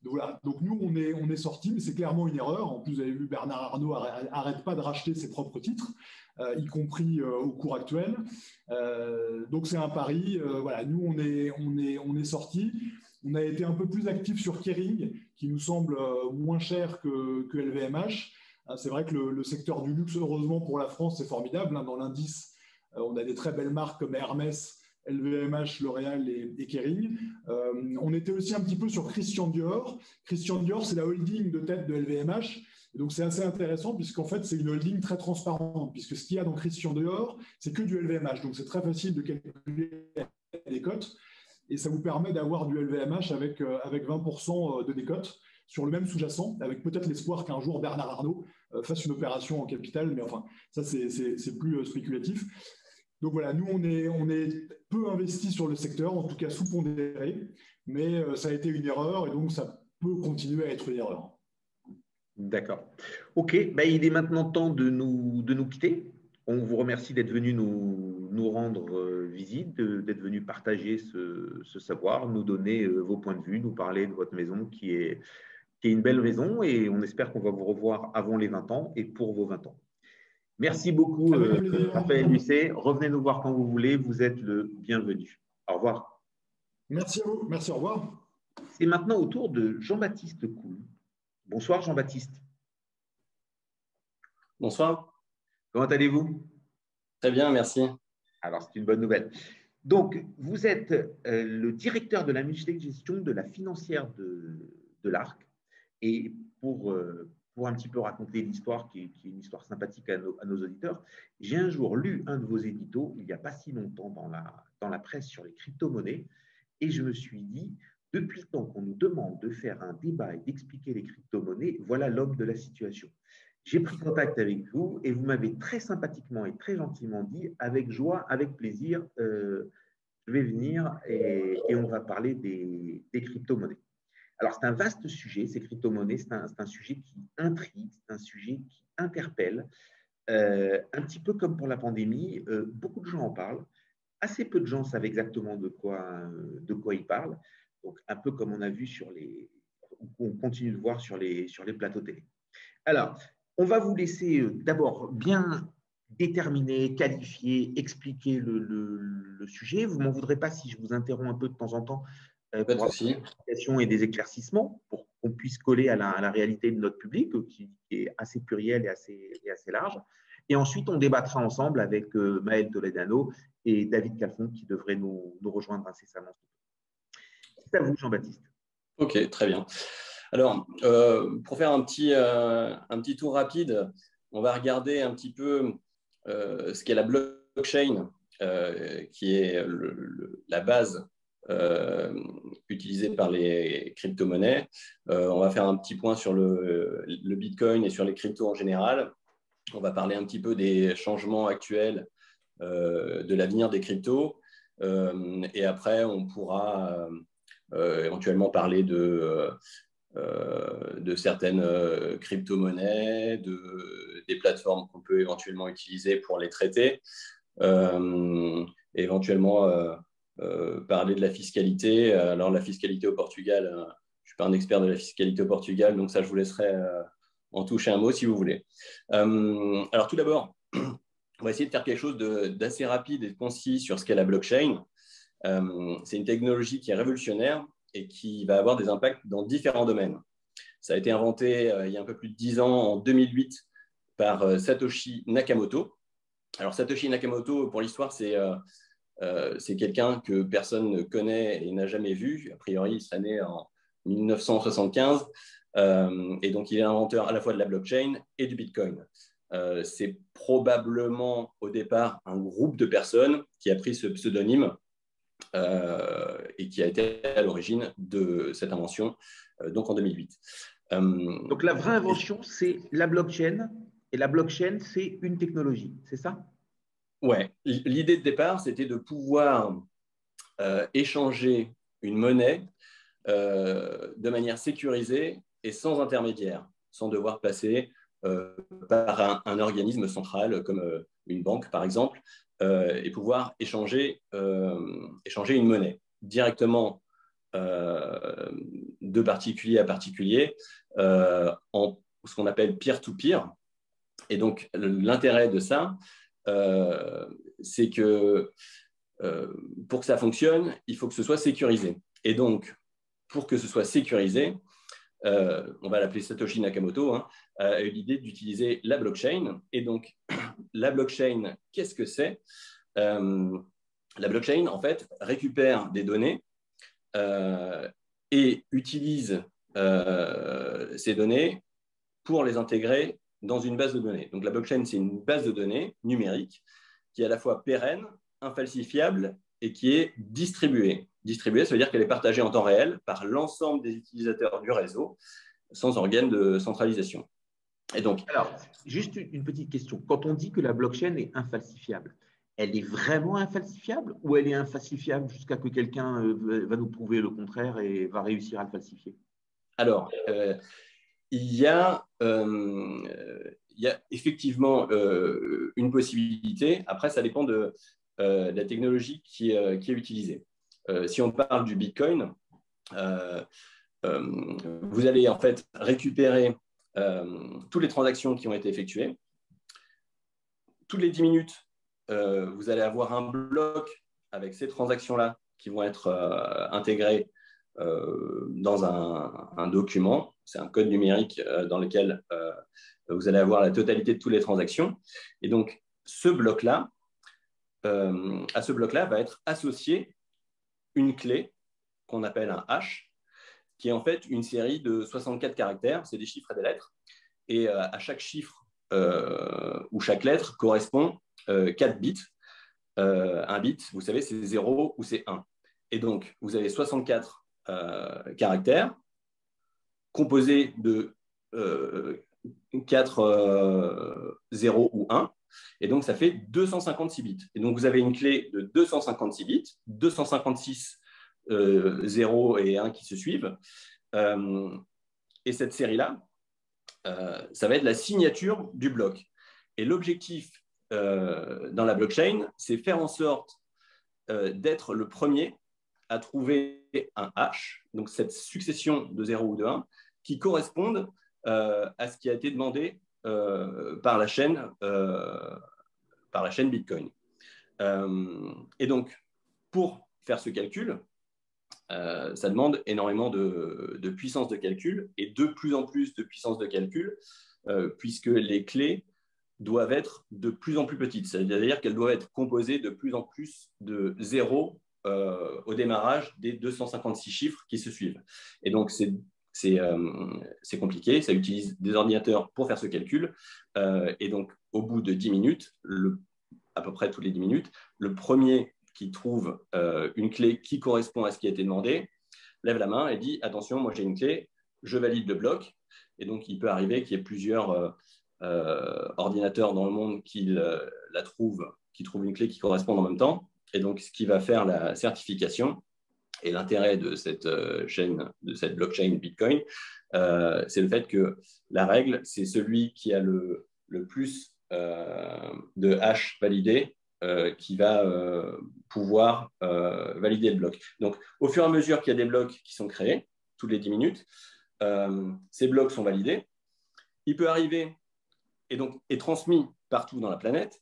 Voilà. Donc nous, on est sortis, mais c'est clairement une erreur. En plus, vous avez vu, Bernard Arnault n'arrête pas de racheter ses propres titres, y compris au cours actuel. Donc c'est un pari. Voilà. Nous, on est sortis. On a été un peu plus actifs sur Kering, qui nous semble moins cher que LVMH. C'est vrai que le secteur du luxe, heureusement pour la France, c'est formidable. Dans l'indice, on a des très belles marques comme Hermès, LVMH, L'Oréal et Kering. On était aussi un petit peu sur Christian Dior. Christian Dior, c'est la holding de tête de LVMH. Et donc, c'est assez intéressant puisqu'en fait, c'est une holding très transparente, puisque ce qu'il y a dans Christian Dior, c'est que du LVMH. Donc, c'est très facile de calculer les cotes. Et ça vous permet d'avoir du LVMH avec 20% de décote sur le même sous-jacent, avec peut-être l'espoir qu'un jour Bernard Arnault fasse une opération en capital. Mais enfin, ça, c'est plus spéculatif. Donc voilà, nous, on est peu investis sur le secteur, en tout cas sous-pondéré, mais ça a été une erreur et donc ça peut continuer à être une erreur. D'accord. OK, il est maintenant temps de nous quitter. On vous remercie d'être venu nous rendre visite, d'être venu partager ce savoir, nous donner vos points de vue, nous parler de votre maison qui est une belle maison et on espère qu'on va vous revoir avant les 20 ans et pour vos 20 ans. Merci beaucoup, Raphaël Lucet. Revenez nous voir quand vous voulez. Vous êtes le bienvenu. Au revoir. Merci à vous. Merci, au revoir. C'est maintenant au tour de Jean-Baptiste Coul. Bonsoir, Jean-Baptiste. Bonsoir. Comment allez-vous? Très bien, merci. Alors, c'est une bonne nouvelle. Donc, vous êtes le directeur de la mutualité de gestion de la financière de l'Arc. Et pour pour un petit peu raconter l'histoire, qui est une histoire sympathique à nos auditeurs, j'ai un jour lu un de vos éditos, il n'y a pas si longtemps, dans la presse sur les crypto-monnaies, et je me suis dit, depuis le temps qu'on nous demande de faire un débat et d'expliquer les crypto-monnaies, voilà l'homme de la situation. J'ai pris contact avec vous et vous m'avez très sympathiquement et très gentiment dit, avec joie, avec plaisir, je vais venir et on va parler des crypto-monnaies. Alors, c'est un vaste sujet, ces crypto-monnaies, c'est un sujet qui intrigue, c'est un sujet qui interpelle. Un petit peu comme pour la pandémie, beaucoup de gens en parlent. Assez peu de gens savent exactement de quoi ils parlent. Donc, un peu comme on a vu on continue de voir sur les plateaux télé. Alors, on va vous laisser d'abord bien déterminer, qualifier, expliquer le sujet. Vous ne m'en voudrez pas si je vous interromps un peu de temps en temps Pas de pour avoir souci. des explications et des éclaircissements pour qu'on puisse coller à la réalité de notre public qui est assez pluriel et assez large. Et ensuite, on débattra ensemble avec Maël Toledano et David Calfon qui devraient nous rejoindre incessamment. C'est à vous, Jean-Baptiste. Ok, très bien. Alors, pour faire un petit tour rapide, on va regarder un petit peu ce qu'est la blockchain, qui est la base utilisée par les crypto-monnaies. On va faire un petit point sur le Bitcoin et sur les cryptos en général. On va parler un petit peu des changements actuels de l'avenir des cryptos. Et après, on pourra éventuellement parler de certaines crypto-monnaies, des plateformes qu'on peut éventuellement utiliser pour les traiter, éventuellement parler de la fiscalité. Alors, la fiscalité au Portugal, je ne suis pas un expert de la fiscalité au Portugal, donc ça, je vous laisserai en toucher un mot si vous voulez. Alors, tout d'abord, on va essayer de faire quelque chose d'assez rapide et concis sur ce qu'est la blockchain. C'est une technologie qui est révolutionnaire et qui va avoir des impacts dans différents domaines. Ça a été inventé il y a un peu plus de 10 ans, en 2008, par Satoshi Nakamoto. Alors, Satoshi Nakamoto, pour l'histoire, c'est quelqu'un que personne ne connaît et n'a jamais vu. A priori, il serait né en 1975. Et donc, il est l'inventeur à la fois de la blockchain et du Bitcoin. C'est probablement, au départ, un groupe de personnes qui a pris ce pseudonyme et qui a été à l'origine de cette invention, donc en 2008. Donc, la vraie invention, c'est la blockchain. Et la blockchain, c'est une technologie, c'est ça? Ouais. L'idée de départ, c'était de pouvoir échanger une monnaie de manière sécurisée et sans intermédiaire, sans devoir passer par un organisme central comme une banque, par exemple, et pouvoir échanger une monnaie directement de particulier à particulier en ce qu'on appelle peer-to-peer. Et donc, l'intérêt de ça, c'est que pour que ça fonctionne, il faut que ce soit sécurisé. Et donc, pour que ce soit sécurisé, on va l'appeler Satoshi Nakamoto, a eu l'idée d'utiliser la blockchain. Et donc, la blockchain, qu'est-ce que c'est? La blockchain, en fait, récupère des données et utilise ces données pour les intégrer dans une base de données. Donc, la blockchain, c'est une base de données numérique qui est à la fois pérenne, infalsifiable et qui est distribuée. Distribuée, ça veut dire qu'elle est partagée en temps réel par l'ensemble des utilisateurs du réseau, sans organe de centralisation. Et donc, alors, juste une petite question. Quand on dit que la blockchain est infalsifiable, elle est vraiment infalsifiable ou elle est infalsifiable jusqu'à que quelqu'un va nous prouver le contraire et va réussir à le falsifier? Alors, il y a effectivement une possibilité. Après, ça dépend de la technologie qui est utilisée. Si on parle du Bitcoin, vous allez en fait récupérer toutes les transactions qui ont été effectuées. Toutes les 10 minutes, vous allez avoir un bloc avec ces transactions-là qui vont être intégrées dans un document. C'est un code numérique dans lequel vous allez avoir la totalité de toutes les transactions. Et donc, ce bloc-là, à ce bloc-là va être associé une clé qu'on appelle un hash, qui est en fait une série de 64 caractères, c'est des chiffres et des lettres, et à chaque chiffre ou chaque lettre correspond 4 bits. Un bit, vous savez, c'est 0 ou c'est 1. Et donc, vous avez 64 caractères composés de 4 0 ou 1. Et donc, ça fait 256 bits. Et donc, vous avez une clé de 256 bits, 256 0 et 1 qui se suivent. Et cette série-là, ça va être la signature du bloc. Et l'objectif dans la blockchain, c'est faire en sorte d'être le premier à trouver un hash, donc cette succession de 0 ou de 1, qui correspondent à ce qui a été demandé par la chaîne Bitcoin. Et donc, pour faire ce calcul, ça demande énormément de puissance de calcul et de plus en plus de puissance de calcul, puisque les clés doivent être de plus en plus petites, c'est-à-dire qu'elles doivent être composées de plus en plus de zéros au démarrage des 256 chiffres qui se suivent. Et donc, c'est compliqué, ça utilise des ordinateurs pour faire ce calcul. Et donc, au bout de 10 minutes, à peu près toutes les 10 minutes, le premier qui trouve une clé qui correspond à ce qui a été demandé lève la main et dit « Attention, moi j'ai une clé, je valide le bloc ». Et donc, il peut arriver qu'il y ait plusieurs ordinateurs dans le monde qui trouvent une clé qui correspond en même temps. Et donc, ce qui va faire la certification et l'intérêt de cette chaîne, de cette blockchain Bitcoin, c'est le fait que la règle, c'est celui qui a le plus de hash validés qui va pouvoir valider le bloc. Donc, au fur et à mesure qu'il y a des blocs qui sont créés, toutes les 10 minutes, ces blocs sont validés. Il peut arriver et donc est transmis partout dans la planète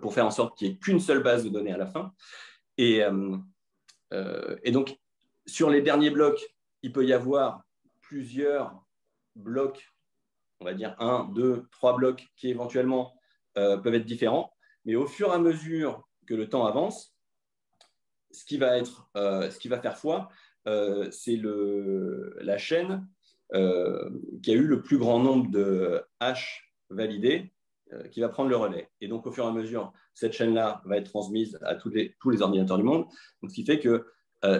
pour faire en sorte qu'il n'y ait qu'une seule base de données à la fin. Et donc, sur les derniers blocs, il peut y avoir plusieurs blocs, on va dire 1, 2, 3 blocs qui éventuellement peuvent être différents. Mais au fur et à mesure que le temps avance, ce qui va faire foi, c'est la chaîne qui a eu le plus grand nombre de hash validés qui va prendre le relais. Et donc, au fur et à mesure, cette chaîne-là va être transmise à tous les ordinateurs du monde. Donc, ce qui fait que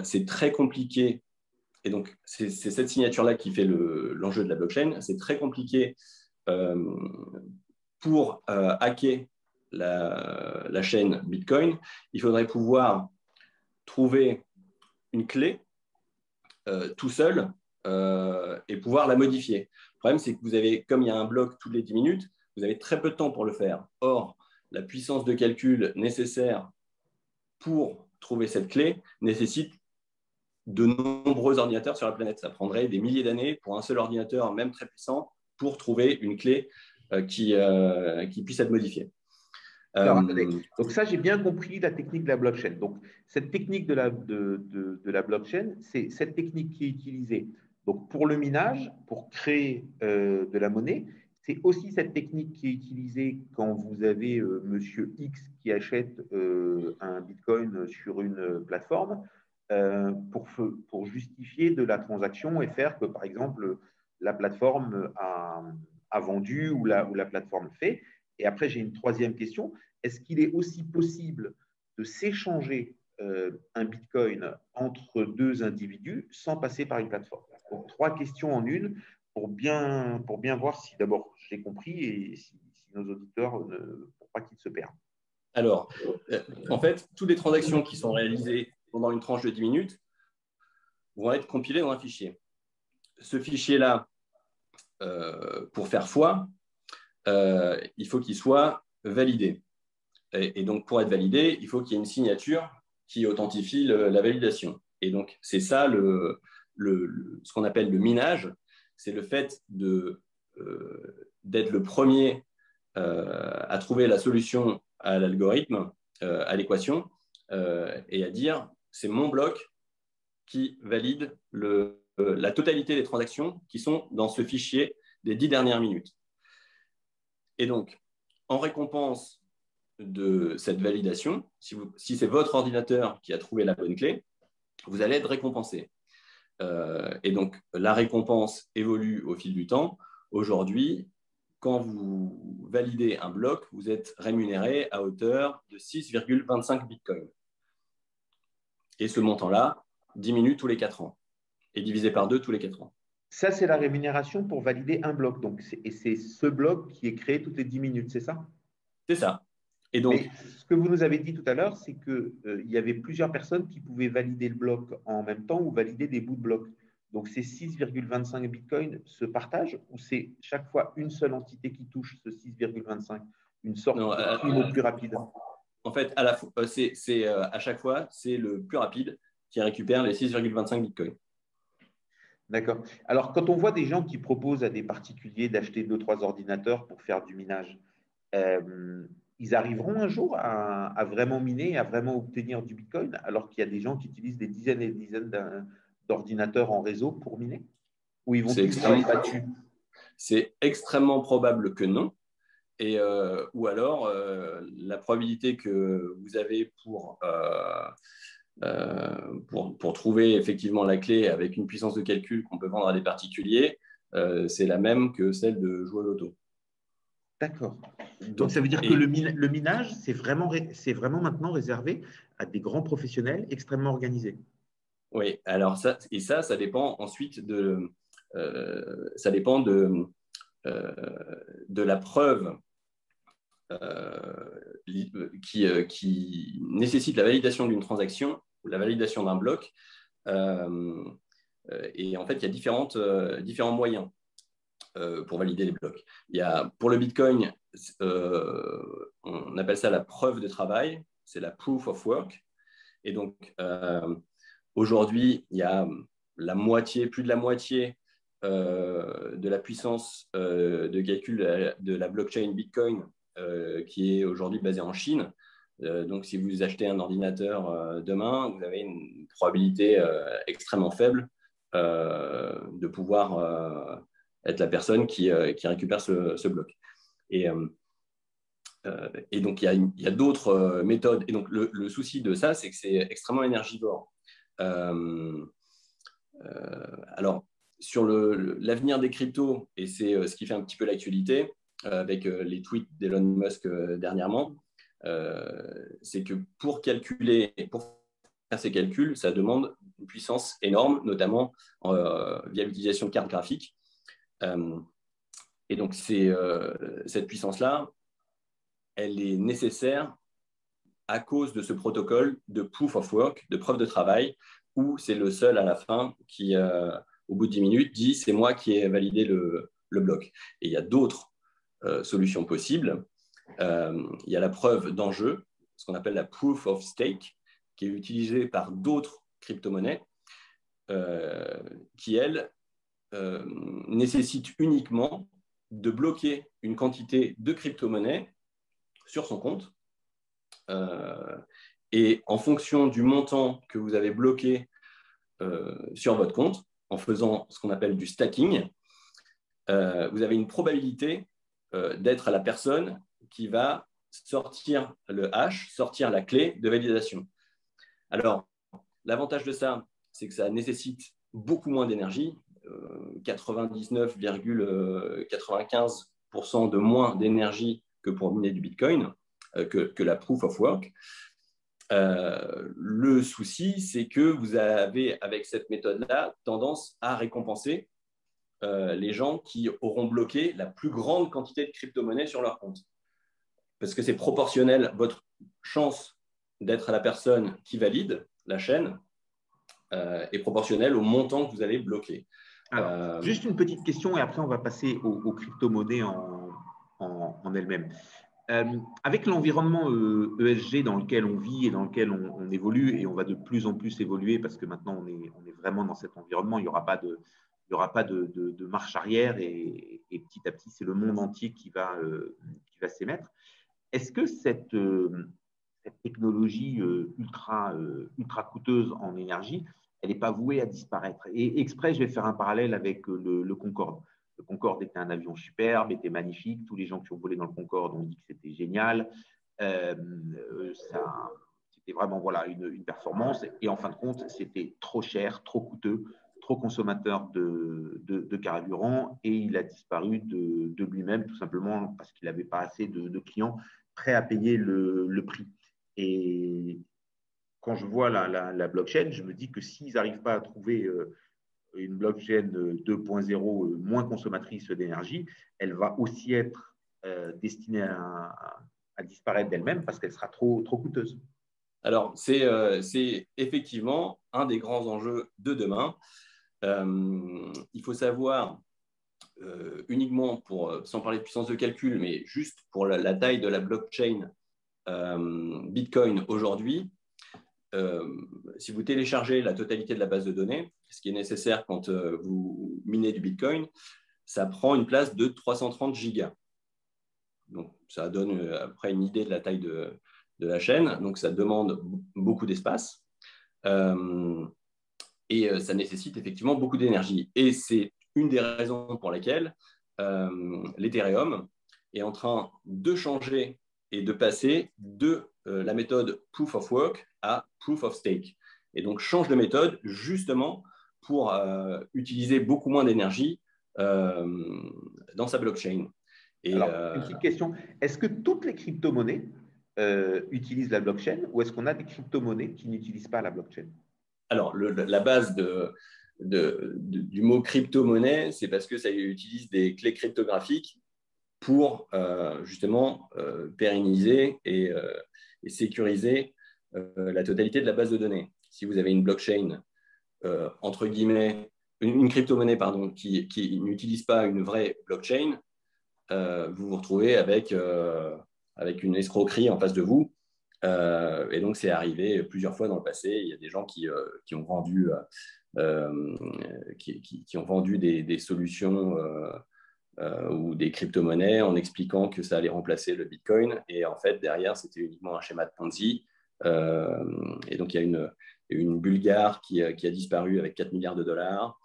c'est très compliqué. Et donc, c'est cette signature-là qui fait l'enjeu de la blockchain. C'est très compliqué pour hacker la chaîne Bitcoin. Il faudrait pouvoir trouver une clé tout seul et pouvoir la modifier. Le problème, c'est que vous avez, comme il y a un bloc toutes les 10 minutes, vous avez très peu de temps pour le faire. Or, la puissance de calcul nécessaire pour trouver cette clé nécessite de nombreux ordinateurs sur la planète. Ça prendrait des milliers d'années pour un seul ordinateur, même très puissant, pour trouver une clé qui puisse être modifiée. Alors, donc ça, j'ai bien compris la technique de la blockchain. Donc, cette technique de la blockchain, c'est cette technique qui est utilisée donc, pour le minage, pour créer de la monnaie. C'est aussi cette technique qui est utilisée quand vous avez Monsieur X qui achète un Bitcoin sur une plateforme pour justifier de la transaction et faire que, par exemple, la plateforme a vendu ou la plateforme fait. Et après, j'ai une troisième question. Est-ce qu'il est aussi possible de s'échanger un Bitcoin entre deux individus sans passer par une plateforme? Donc, 3 questions en une pour bien voir si d'abord j'ai compris et si nos auditeurs pour pas qu'ils se perdent. Alors, en fait, toutes les transactions qui sont réalisées pendant une tranche de 10 minutes vont être compilées dans un fichier. Ce fichier-là, pour faire foi, il faut qu'il soit validé. Et donc, pour être validé, il faut qu'il y ait une signature qui authentifie la validation. Et donc, c'est ça ce qu'on appelle le minage. C'est le fait d'être le premier à trouver la solution à l'algorithme, à l'équation, et à dire, c'est mon bloc qui valide la totalité des transactions qui sont dans ce fichier des 10 dernières minutes. Et donc, en récompense de cette validation, si c'est votre ordinateur qui a trouvé la bonne clé, vous allez être récompensé. Et donc, la récompense évolue au fil du temps. Aujourd'hui, quand vous validez un bloc, vous êtes rémunéré à hauteur de 6,25 bitcoins. Et ce montant-là diminue tous les 4 ans et divisé par 2 tous les 4 ans. Ça, c'est la rémunération pour valider un bloc. Donc, et c'est ce bloc qui est créé toutes les 10 minutes, c'est ça? C'est ça. Et donc, mais ce que vous nous avez dit tout à l'heure, c'est qu'il y avait plusieurs personnes qui pouvaient valider le bloc en même temps ou valider des bouts de bloc. Donc, ces 6,25 bitcoins se partagent ou c'est chaque fois une seule entité qui touche ce 6,25, une sorte de prime au plus rapide? En fait, à chaque fois, c'est le plus rapide qui récupère les 6,25 bitcoins. D'accord. Alors, quand on voit des gens qui proposent à des particuliers d'acheter 2-3 ordinateurs pour faire du minage, ils arriveront un jour à vraiment miner, à vraiment obtenir du Bitcoin, alors qu'il y a des gens qui utilisent des dizaines et des dizaines d'ordinateurs en réseau pour miner? Ou ils vont tous être battus? C'est extrêmement probable que non. Ou alors, la probabilité que vous avez pour trouver effectivement la clé avec une puissance de calcul qu'on peut vendre à des particuliers, c'est la même que celle de jouer au loto. D'accord. Donc, ça veut dire que le minage, c'est vraiment maintenant réservé à des grands professionnels extrêmement organisés. Oui, alors ça dépend ensuite ça dépend de la preuve qui nécessite la validation d'une transaction ou la validation d'un bloc. Et en fait, il y a différents moyens pour valider les blocs. Il y a, pour le Bitcoin, on appelle ça la preuve de travail, c'est la proof of work. Et donc, aujourd'hui, il y a plus de la moitié de la puissance de calcul de la blockchain Bitcoin qui est aujourd'hui basée en Chine. Donc, si vous achetez un ordinateur demain, vous avez une probabilité extrêmement faible de pouvoir être la personne qui récupère ce bloc. Et donc, il y a d'autres méthodes. Et donc, le souci de ça, c'est que c'est extrêmement énergivore. Alors, sur l'avenir des cryptos, et c'est ce qui fait un petit peu l'actualité, avec les tweets d'Elon Musk dernièrement, c'est que pour faire ces calculs, ça demande une puissance énorme, notamment via l'utilisation de cartes graphiques. Et donc, cette puissance-là, elle est nécessaire à cause de ce protocole de proof of work, de preuve de travail, où c'est le seul à la fin qui, au bout de 10 minutes, dit « c'est moi qui ai validé le bloc ». Et il y a d'autres solutions possibles. Il y a la preuve d'enjeu, ce qu'on appelle la proof of stake, qui est utilisée par d'autres crypto-monnaies, qui, elles, nécessitent uniquement de bloquer une quantité de crypto-monnaies sur son compte. Et en fonction du montant que vous avez bloqué sur votre compte, en faisant ce qu'on appelle du stacking, vous avez une probabilité d'être la personne qui va sortir le hash, sortir la clé de validation. Alors, l'avantage de ça, c'est que ça nécessite beaucoup moins d'énergie, 99,95% de moins d'énergie que pour miner du Bitcoin, que la proof of work. Le souci, c'est que vous avez, avec cette méthode-là, tendance à récompenser les gens qui auront bloqué la plus grande quantité de crypto-monnaies sur leur compte. Parce que c'est proportionnel, votre chance d'être la personne qui valide la chaîne est proportionnelle au montant que vous allez bloquer. Alors, juste une petite question et après on va passer aux crypto-monnaies en elles-mêmes. Avec l'environnement ESG dans lequel on vit et dans lequel on évolue, et on va de plus en plus évoluer parce que maintenant on est vraiment dans cet environnement, il n'y aura pas de marche arrière et petit à petit c'est le monde entier qui va s'émettre. Est-ce que cette technologie ultra coûteuse en énergie, elle n'est pas vouée à disparaître? Et exprès, je vais faire un parallèle avec le Concorde. Le Concorde était un avion superbe, était magnifique. Tous les gens qui ont volé dans le Concorde ont dit que c'était génial. C'était vraiment une performance. Et en fin de compte, c'était trop cher, trop coûteux, trop consommateur de carburant et il a disparu de lui-même, tout simplement parce qu'il n'avait pas assez de clients prêts à payer le prix. Et quand je vois la blockchain, je me dis que s'ils n'arrivent pas à trouver une blockchain 2.0 moins consommatrice d'énergie, elle va aussi être destinée à disparaître d'elle-même parce qu'elle sera trop coûteuse. Alors, c'est effectivement un des grands enjeux de demain. Il faut savoir, uniquement sans parler de puissance de calcul, mais juste pour la taille de la blockchain Bitcoin aujourd'hui, si vous téléchargez la totalité de la base de données, ce qui est nécessaire quand vous minez du Bitcoin, ça prend une place de 330 gigas. Donc, ça donne après une idée de la taille de la chaîne. Donc, ça demande beaucoup d'espace et ça nécessite effectivement beaucoup d'énergie. Et c'est une des raisons pour lesquelles l'Ethereum est en train de changer et de passer de la méthode Proof of Work à Proof of Stake. Et donc, change de méthode justement pour utiliser beaucoup moins d'énergie dans sa blockchain. Et alors, une petite question. Est-ce que toutes les crypto-monnaies utilisent la blockchain ou est-ce qu'on a des crypto-monnaies qui n'utilisent pas la blockchain? Alors, la base du mot crypto-monnaie, c'est parce que ça utilise des clés cryptographiques pour justement pérenniser et sécuriser la totalité de la base de données. Si vous avez une blockchain, entre guillemets, une crypto-monnaie pardon, qui n'utilise pas une vraie blockchain, vous vous retrouvez avec une escroquerie en face de vous. Et donc, c'est arrivé plusieurs fois dans le passé. Il y a des gens qui ont vendu, qui ont vendu des solutions ou des crypto-monnaies en expliquant que ça allait remplacer le Bitcoin. Et en fait, derrière, c'était uniquement un schéma de Ponzi. Et donc, il y a une Bulgare qui a disparu avec 4 milliards de dollars.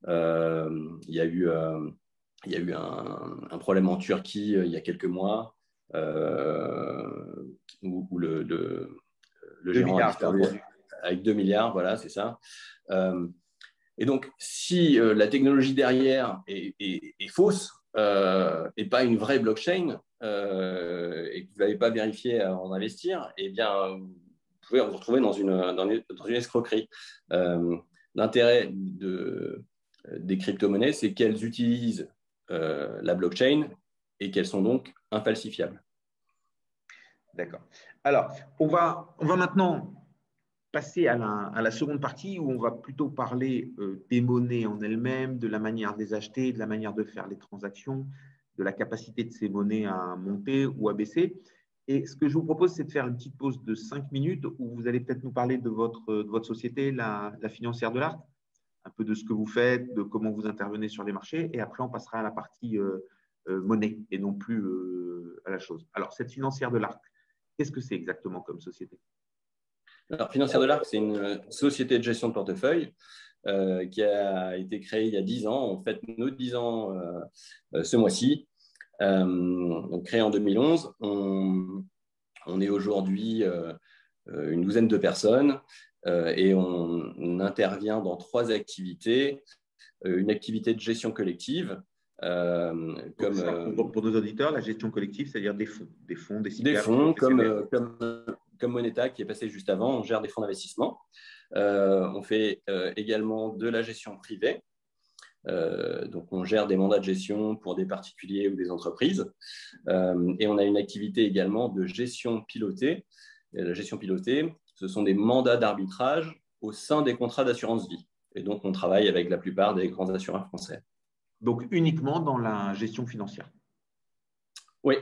Il y a eu un problème en Turquie il y a quelques mois où le gérant a disparu avec 2 milliards. Voilà, c'est ça. Et donc, si la technologie derrière est fausse et pas une vraie blockchain et que vous ne l'avez pas vérifié avant d'investir, eh bien, vous pouvez vous retrouver dans une escroquerie. L'intérêt des crypto-monnaies, c'est qu'elles utilisent la blockchain et qu'elles sont donc infalsifiables. D'accord. Alors, on va maintenant passer à la seconde partie où on va plutôt parler des monnaies en elles-mêmes, de la manière de les acheter, de la manière de faire les transactions, de la capacité de ces monnaies à monter ou à baisser. Et ce que je vous propose, c'est de faire une petite pause de 5 minutes où vous allez peut-être nous parler de votre société, la financière de l'Arc, un peu de ce que vous faites, de comment vous intervenez sur les marchés. Et après, on passera à la partie monnaie et non plus à la chose. Alors, cette financière de l'Arc, qu'est-ce que c'est exactement comme société? Alors, Financière de l'Arc, c'est une société de gestion de portefeuille qui a été créée il y a 10 ans. On fête nos 10 ans ce mois-ci. Donc, créée en 2011. On est aujourd'hui une douzaine de personnes et on intervient dans 3 activités. Une activité de gestion collective. Pour nos auditeurs, la gestion collective, c'est-à-dire des fonds, des fonds comme Moneta qui est passé juste avant. On gère des fonds d'investissement. On fait également de la gestion privée. Donc, on gère des mandats de gestion pour des particuliers ou des entreprises. Et on a une activité également de gestion pilotée. Et la gestion pilotée, ce sont des mandats d'arbitrage au sein des contrats d'assurance vie. Et donc, on travaille avec la plupart des grands assureurs français. Donc, uniquement dans la gestion financière. Oui.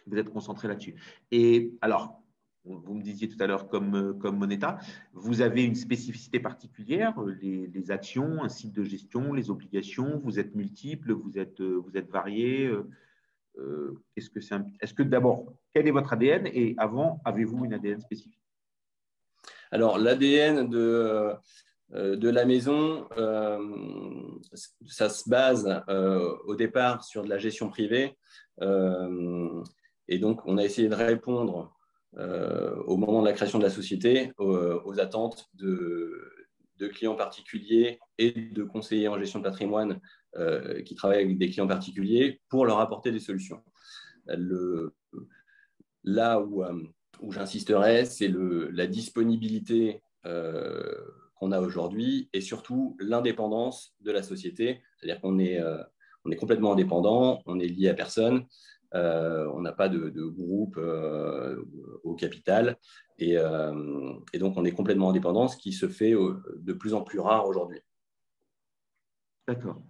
Vous êtes concentré là-dessus. Et alors, vous me disiez tout à l'heure comme Moneta, vous avez une spécificité particulière, les actions, un site de gestion, les obligations, vous êtes multiples, vous êtes variés. Est-ce que d'abord, quel est votre ADN et avant, avez-vous une ADN spécifique? Alors, l'ADN de la maison, ça se base au départ sur de la gestion privée. Et donc, on a essayé de répondre au moment de la création de la société aux attentes de de clients particuliers et de conseillers en gestion de patrimoine qui travaillent avec des clients particuliers pour leur apporter des solutions. Là où j'insisterai, c'est la disponibilité qu'on a aujourd'hui et surtout l'indépendance de la société. C'est-à-dire qu'on est complètement indépendant, on est lié à personne, on n'a pas de groupe au capital et donc on est complètement indépendant, ce qui se fait de plus en plus rare aujourd'hui. D'accord.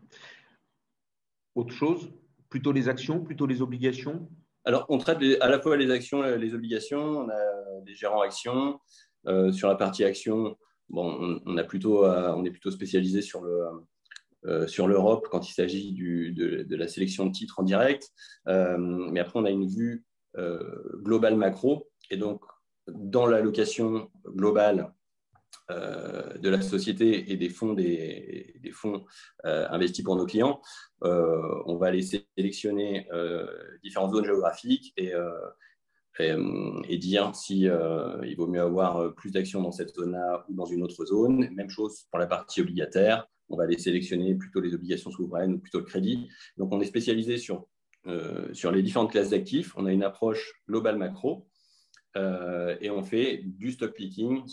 Autre chose, plutôt les actions, plutôt les obligations? Alors, on traite à la fois les actions et les obligations. On a des gérants actions. Sur la partie actions, bon, on est plutôt spécialisé sur l'Europe quand il s'agit de la sélection de titres en direct. Mais après, on a une vue globale macro. Et donc, dans l'allocation globale de la société et des fonds investis pour nos clients, on va aller sélectionner différentes zones géographiques et dire si il vaut mieux avoir plus d'actions dans cette zone-là ou dans une autre zone. Même chose pour la partie obligataire. On va aller sélectionner plutôt les obligations souveraines ou plutôt le crédit. Donc, on est spécialisé sur les différentes classes d'actifs. On a une approche globale macro. Et on fait du stock picking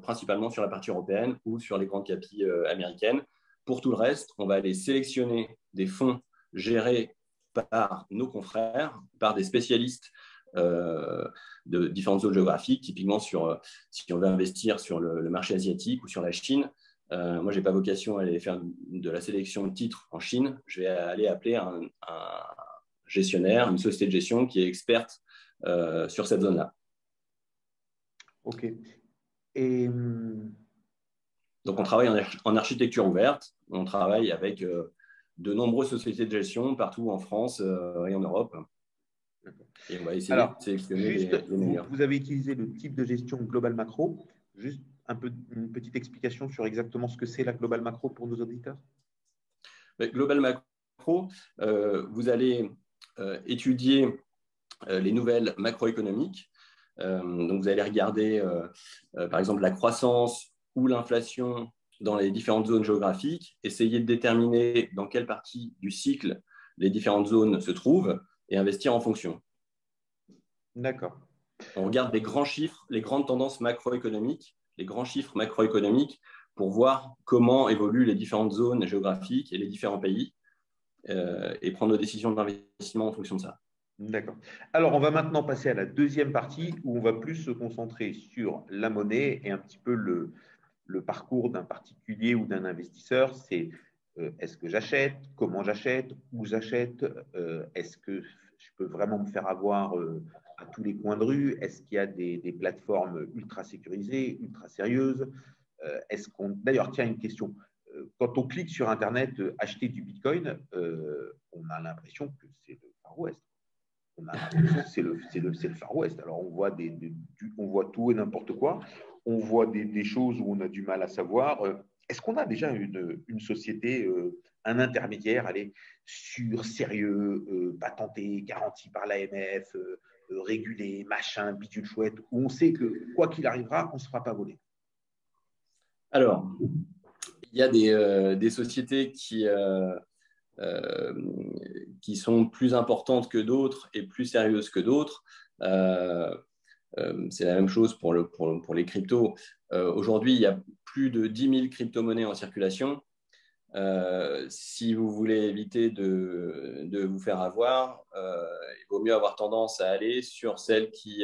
principalement sur la partie européenne ou sur les grandes capis américaines. Pour tout le reste, on va aller sélectionner des fonds gérés par nos confrères, par des spécialistes de différentes zones géographiques. Typiquement, si on veut investir sur le marché asiatique ou sur la Chine, moi, je n'ai pas vocation à aller faire de la sélection de titres en Chine. Je vais aller appeler un gestionnaire, une société de gestion qui est experte sur cette zone-là. OK. Et donc, on travaille en architecture ouverte. On travaille avec de nombreuses sociétés de gestion partout en France et en Europe. Et on va essayer de sélectionner les meilleurs. Vous avez utilisé le type de gestion global macro. Juste une petite explication sur exactement ce que c'est la global macro pour nos auditeurs. Global macro, vous allez étudier les nouvelles macroéconomiques. Donc, vous allez regarder, par exemple, la croissance ou l'inflation dans les différentes zones géographiques, essayer de déterminer dans quelle partie du cycle les différentes zones se trouvent et investir en fonction. D'accord. On regarde les grands chiffres, les grandes tendances macroéconomiques, les grands chiffres macroéconomiques pour voir comment évoluent les différentes zones géographiques et les différents pays et prendre nos décisions d'investissement en fonction de ça. D'accord. Alors, on va maintenant passer à la deuxième partie où on va plus se concentrer sur la monnaie et un petit peu le parcours d'un particulier ou d'un investisseur. C'est est-ce que j'achète, comment j'achète, où j'achète, est-ce que je peux vraiment me faire avoir à tous les coins de rue, est-ce qu'il y a des plateformes ultra sécurisées, ultra sérieuses, d'ailleurs, tiens, une question. Quand on clique sur Internet, acheter du Bitcoin, on a l'impression que c'est le Far West. On a l'impression que c'est le Far West. Alors, on voit tout et n'importe quoi. On voit des choses où on a du mal à savoir. Est-ce qu'on a déjà une société, un intermédiaire, sûr, sérieux, patenté, garanti par l'AMF, régulé, machin, bidule chouette, où on sait que quoi qu'il arrivera, on ne se fera pas voler? Alors, il y a des sociétés qui sont plus importantes que d'autres et plus sérieuses que d'autres. C'est la même chose pour les cryptos. Aujourd'hui, il y a plus de 10 000 crypto-monnaies en circulation. Si vous voulez éviter de vous faire avoir, il vaut mieux avoir tendance à aller sur celles qui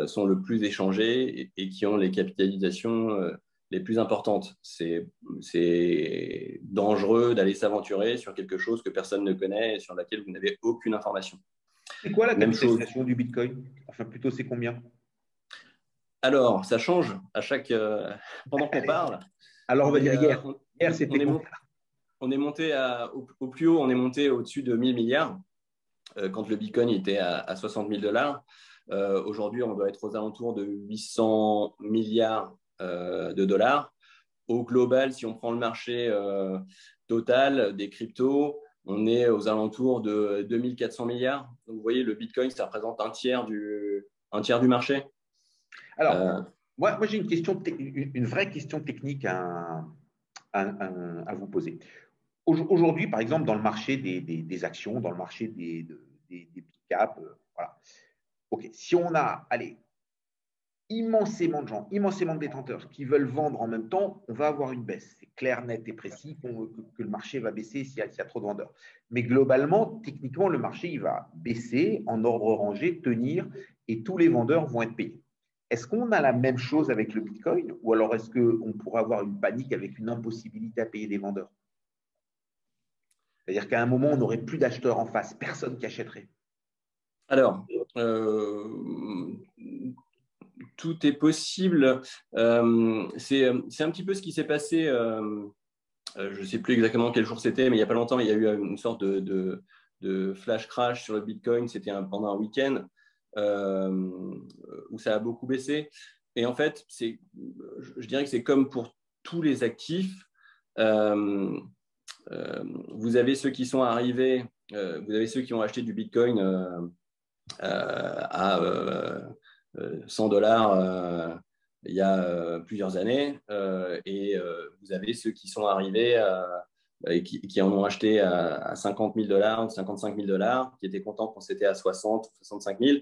sont le plus échangées et qui ont les capitalisations les plus importantes. C'est dangereux d'aller s'aventurer sur quelque chose que personne ne connaît et sur laquelle vous n'avez aucune information. C'est quoi la capitalisation du Bitcoin? Enfin, plutôt, c'est combien? Alors, ça change pendant qu'on parle. Alors, on va dire hier. Hier, c'était on est monté au plus haut, on est monté au-dessus de 1000 milliards quand le Bitcoin était à 60 000 $. Aujourd'hui, on doit être aux alentours de 800 milliards de dollars. Au global, si on prend le marché total des cryptos, on est aux alentours de 2400 milliards. Donc, vous voyez, le Bitcoin, ça représente un tiers du marché. Alors, Moi j'ai une vraie question technique à vous poser. Aujourd'hui, par exemple, dans le marché des actions, dans le marché des big caps, voilà. OK, si on a, allez, immensément de gens, immensément de détenteurs qui veulent vendre en même temps, on va avoir une baisse. C'est clair, net et précis que le marché va baisser s'il y a trop de vendeurs. Mais globalement, techniquement, le marché il va baisser en ordre rangé, tenir, et tous les vendeurs vont être payés. Est-ce qu'on a la même chose avec le Bitcoin ou alors est-ce qu'on pourrait avoir une panique avec une impossibilité à payer des vendeurs? C'est-à-dire qu'à un moment, on n'aurait plus d'acheteurs en face, personne qui achèterait. Alors, tout est possible. C'est un petit peu ce qui s'est passé. Je ne sais plus exactement quel jour c'était, mais il n'y a pas longtemps, il y a eu une sorte de flash crash sur le Bitcoin. C'était pendant un week-end où ça a beaucoup baissé. Et en fait, je dirais que c'est comme pour tous les actifs. Vous avez ceux qui sont arrivés, vous avez ceux qui ont acheté du Bitcoin à $100 il y a plusieurs années, et vous avez ceux qui sont arrivés et qui en ont acheté à $50 000 ou $55 000, qui étaient contents quand c'était à 60 ou 65 000,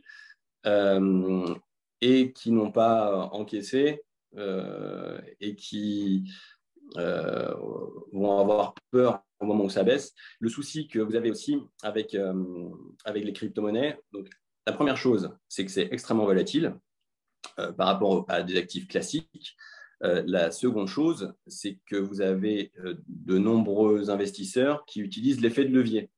et qui n'ont pas encaissé et qui vont avoir peur au moment où ça baisse. Le souci que vous avez aussi avec les crypto-monnaies, donc la première chose, c'est que c'est extrêmement volatile par rapport à des actifs classiques. La seconde chose, c'est que vous avez de nombreux investisseurs qui utilisent l'effet de levier.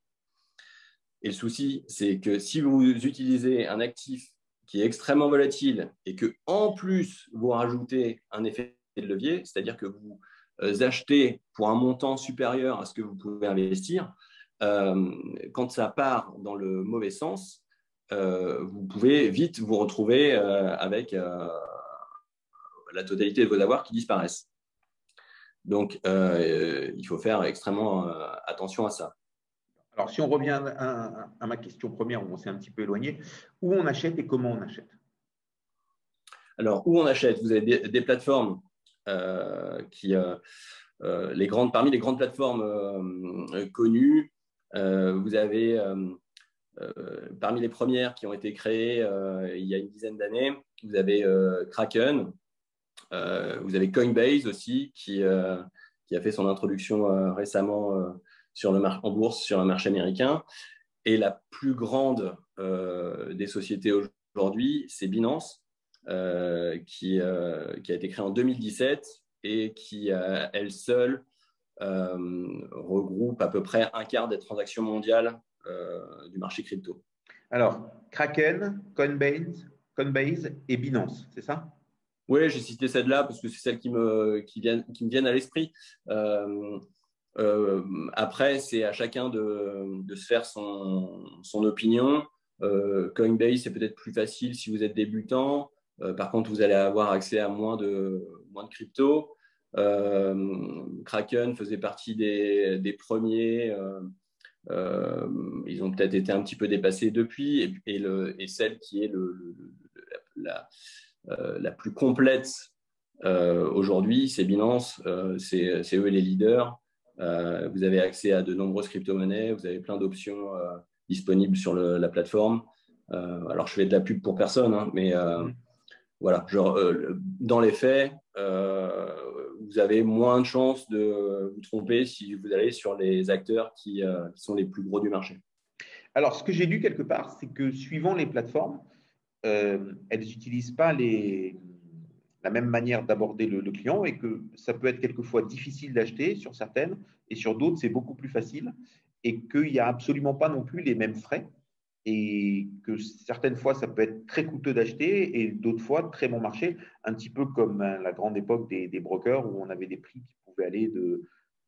Et le souci, c'est que si vous utilisez un actif qui est extrêmement volatile et que en plus vous rajoutez un effet de levier, c'est-à-dire que vous achetez pour un montant supérieur à ce que vous pouvez investir, quand ça part dans le mauvais sens, vous pouvez vite vous retrouver avec la totalité de vos avoirs qui disparaissent. Donc, il faut faire extrêmement attention à ça. Alors, si on revient à ma question première, où on s'est un petit peu éloigné, où on achète et comment on achète? Alors, où on achète? Vous avez des plateformes parmi les grandes plateformes connues, vous avez parmi les premières qui ont été créées il y a une dizaine d'années, vous avez Kraken, vous avez Coinbase aussi qui a fait son introduction récemment en bourse sur un marché américain. Et la plus grande des sociétés aujourd'hui, c'est Binance, qui a été créée en 2017 et qui, elle seule, regroupe à peu près un quart des transactions mondiales du marché crypto. Alors, Kraken, Coinbase et Binance, c'est ça? Oui, j'ai cité celle-là parce que c'est celles qui me viennent à l'esprit. Après, c'est à chacun de se faire son opinion. Coinbase, c'est peut-être plus facile si vous êtes débutant. Par contre, vous allez avoir accès à moins de crypto. Kraken faisait partie des premiers. Ils ont peut-être été un petit peu dépassés depuis. Et celle qui est la plus complète aujourd'hui, c'est Binance. C'est eux les leaders. Vous avez accès à de nombreuses crypto-monnaies. Vous avez plein d'options disponibles sur la plateforme. Alors, je fais de la pub pour personne, hein, mais voilà. Dans les faits, vous avez moins de chances de vous tromper si vous allez sur les acteurs qui sont les plus gros du marché. Alors, ce que j'ai lu quelque part, c'est que suivant les plateformes, elles n'utilisent pas la même manière d'aborder le client et que ça peut être quelquefois difficile d'acheter sur certaines et sur d'autres, c'est beaucoup plus facile et qu'il n'y a absolument pas non plus les mêmes frais et que certaines fois, ça peut être très coûteux d'acheter et d'autres fois, très bon marché, un petit peu comme la grande époque des brokers où on avait des prix qui pouvaient aller de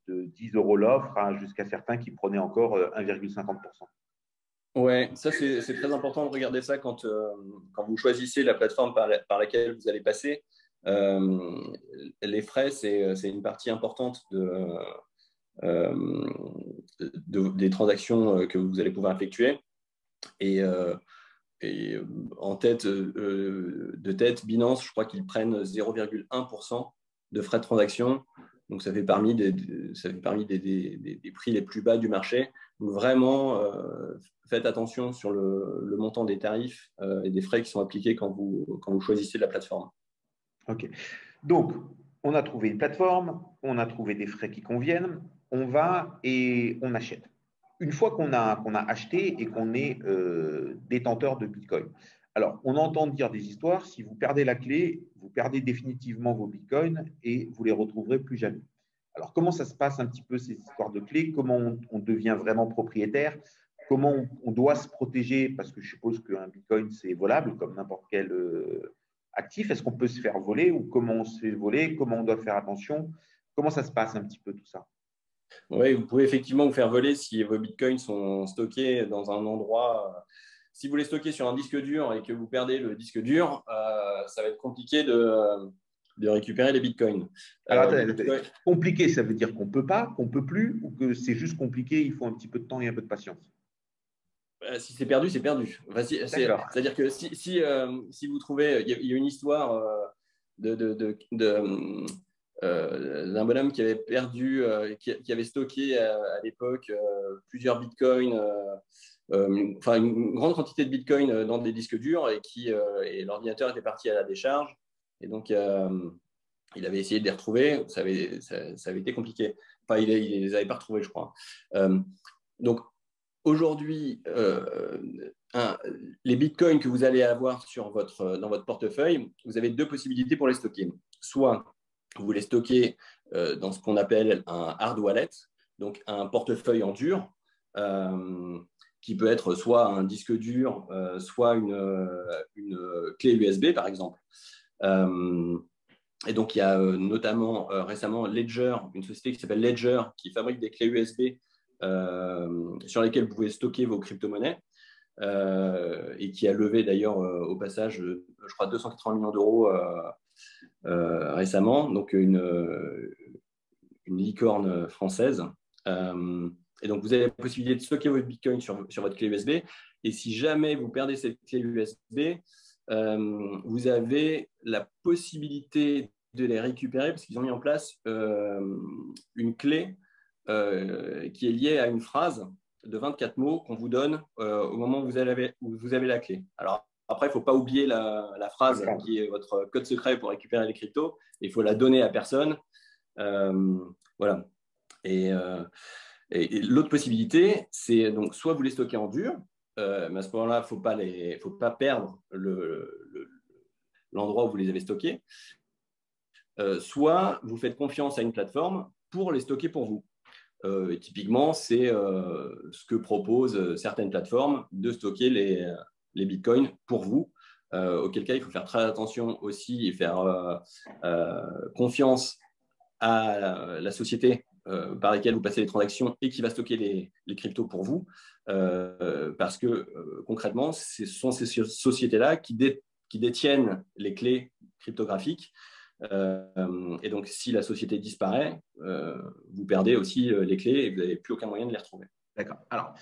10 € l'offre jusqu'à certains qui prenaient encore 1,50%. Ouais, ça c'est très important de regarder ça quand vous choisissez la plateforme par laquelle vous allez passer. Les frais, c'est une partie importante des transactions que vous allez pouvoir effectuer. Et et en tête, de tête, Binance, je crois qu'ils prennent 0,1% de frais de transaction. Donc, ça fait parmi des prix les plus bas du marché. Donc, vraiment, faites attention sur le montant des tarifs et des frais qui sont appliqués quand vous choisissez la plateforme. OK. Donc, on a trouvé une plateforme, on a trouvé des frais qui conviennent, on va et on achète. Une fois qu'on a acheté et qu'on est détenteur de Bitcoin. Alors, on entend dire des histoires, si vous perdez la clé, vous perdez définitivement vos Bitcoins et vous les retrouverez plus jamais. Alors, comment ça se passe un petit peu ces histoires de clés? Comment on devient vraiment propriétaire? Comment on doit se protéger? Parce que je suppose qu'un Bitcoin, c'est volable comme n'importe quel actif. Est-ce qu'on peut se faire voler ou comment on se fait voler? Comment on doit faire attention? Comment ça se passe un petit peu tout ça? Oui, vous pouvez effectivement vous faire voler si vos bitcoins sont stockés dans un endroit. Si vous les stockez sur un disque dur et que vous perdez le disque dur, ça va être compliqué de récupérer les bitcoins. Alors, compliqué, ça veut dire qu'on ne peut pas, qu'on ne peut plus, ou que c'est juste compliqué, il faut un petit peu de temps et un peu de patience? Si c'est perdu, c'est perdu. Enfin, c'est-à-dire que si vous trouvez, il y a une histoire d'un bonhomme qui avait perdu, qui avait stocké à l'époque plusieurs bitcoins, enfin une grande quantité de bitcoins dans des disques durs et l'ordinateur était parti à la décharge. Et donc, il avait essayé de les retrouver. Ça avait été compliqué. Enfin, il ne les avait pas retrouvés, je crois. Donc, aujourd'hui, les bitcoins que vous allez avoir dans votre portefeuille, vous avez deux possibilités pour les stocker. Soit vous les stockez dans ce qu'on appelle un hard wallet, donc un portefeuille en dur, qui peut être soit un disque dur, soit une clé USB, par exemple. Et donc, il y a notamment récemment Ledger, une société qui s'appelle Ledger, qui fabrique des clés USB sur lesquelles vous pouvez stocker vos crypto-monnaies et qui a levé d'ailleurs au passage, je crois, 280 millions d'euros récemment, donc une licorne française. Et donc, vous avez la possibilité de stocker votre Bitcoin sur votre clé USB. Et si jamais vous perdez cette clé USB, vous avez la possibilité de les récupérer parce qu'ils ont mis en place une clé qui est liée à une phrase de 24 mots qu'on vous donne au moment où vous avez la clé. Alors, après, il ne faut pas oublier la phrase qui est votre code secret pour récupérer les cryptos. Il faut la donner à personne. Voilà. Et l'autre possibilité, c'est donc soit vous les stockez en dur, mais à ce moment-là, il ne faut pas perdre l'endroit où vous les avez stockés. Soit vous faites confiance à une plateforme pour les stocker pour vous. Et typiquement, c'est ce que proposent certaines plateformes de stocker les bitcoins pour vous, auquel cas il faut faire très attention aussi et faire confiance à la société par laquelle vous passez les transactions et qui va stocker les cryptos pour vous, parce que concrètement, ce sont ces sociétés-là qui détiennent les clés cryptographiques. Et donc, si la société disparaît, vous perdez aussi les clés et vous n'avez plus aucun moyen de les retrouver. D'accord. Alors,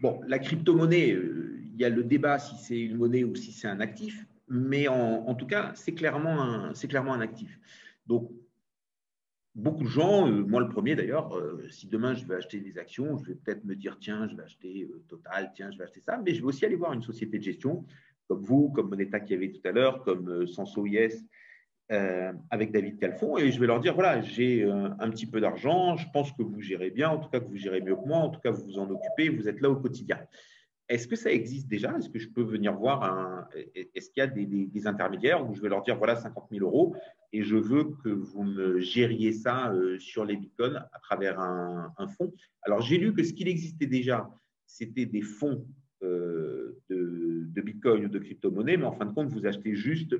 bon, la crypto-monnaie, il y a le débat si c'est une monnaie ou si c'est un actif, mais en tout cas, c'est clairement un actif. Donc, beaucoup de gens, moi le premier d'ailleurs, si demain je vais acheter des actions, je vais peut-être me dire, tiens, je vais acheter Total, tiens, je vais acheter ça, mais je vais aussi aller voir une société de gestion, comme vous, comme Moneta qui avait tout à l'heure, comme Sanso.is, avec David Calfon, et je vais leur dire, voilà, j'ai un petit peu d'argent, je pense que vous gérez bien, en tout cas que vous gérez mieux que moi, en tout cas vous vous en occupez, vous êtes là au quotidien. Est-ce que ça existe déjà? Est-ce que je peux venir voir est-ce qu'il y a des intermédiaires où je vais leur dire, voilà, 50 000 euros, et je veux que vous me gériez ça sur les bitcoins à travers un fonds? Alors, j'ai lu que ce qu'il existait déjà, c'était des fonds de bitcoin ou de crypto-monnaie, mais en fin de compte, vous achetez juste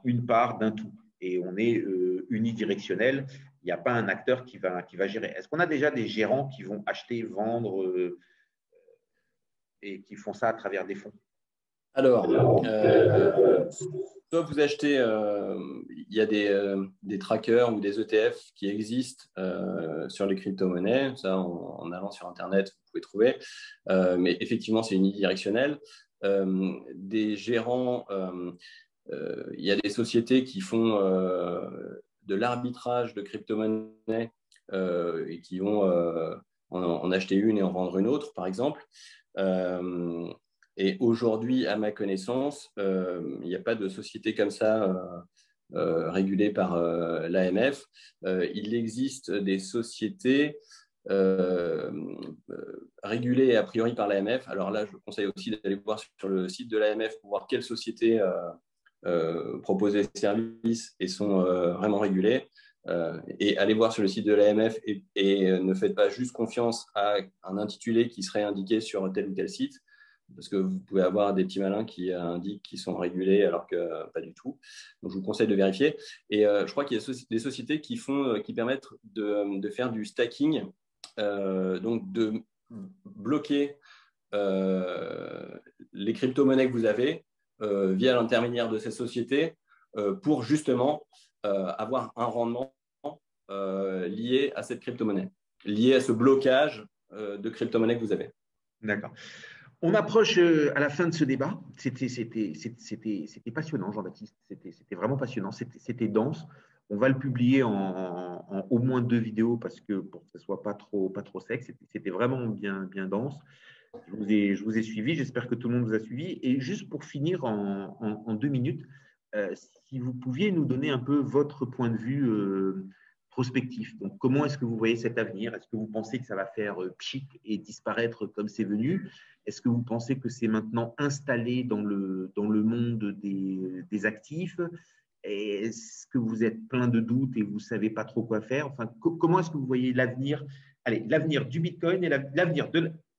une part d'un tout. Et on est unidirectionnel. Il n'y a pas un acteur qui va gérer. Est-ce qu'on a déjà des gérants qui vont acheter, vendre et qui font ça à travers des fonds? Alors, soit vous achetez, il y a des trackers ou des ETF qui existent sur les crypto-monnaies. Ça, en allant sur Internet, vous pouvez trouver. Mais effectivement, c'est unidirectionnel. Des gérants, il y a des sociétés qui font de l'arbitrage de crypto-monnaies et qui vont en acheter une et en vendre une autre, par exemple. Et aujourd'hui, à ma connaissance, il n'y a pas de société comme ça régulée par l'AMF. Il existe des sociétés régulées a priori par l'AMF. Alors là, je vous conseille aussi d'aller voir sur le site de l'AMF pour voir quelles sociétés proposent des services et sont vraiment régulées. Et allez voir sur le site de l'AMF et ne faites pas juste confiance à un intitulé qui serait indiqué sur tel ou tel site, parce que vous pouvez avoir des petits malins qui indiquent qu'ils sont régulés alors que pas du tout. Donc, je vous conseille de vérifier. Et je crois qu'il y a des sociétés qui permettent de faire du stacking, donc de bloquer les crypto-monnaies que vous avez via l'intermédiaire de ces sociétés pour justement avoir un rendement lié à cette crypto-monnaie, lié à ce blocage de crypto-monnaie que vous avez. D'accord. On approche à la fin de ce débat. C'était passionnant, Jean-Baptiste. C'était vraiment passionnant. C'était dense. On va le publier en au moins 2 vidéos pour que ce soit pas trop sec. C'était vraiment bien dense. Je vous ai suivi. J'espère que tout le monde vous a suivi. Et juste pour finir en 2 minutes, si vous pouviez nous donner un peu votre point de vue prospectif. Donc, comment est-ce que vous voyez cet avenir? Est-ce que vous pensez que ça va faire pchit et disparaître comme c'est venu? Est-ce que vous pensez que c'est maintenant installé dans le monde des actifs? Est-ce que vous êtes plein de doutes et vous ne savez pas trop quoi faire? Enfin, comment est-ce que vous voyez l'avenir? Allez, l'avenir du Bitcoin et l'avenir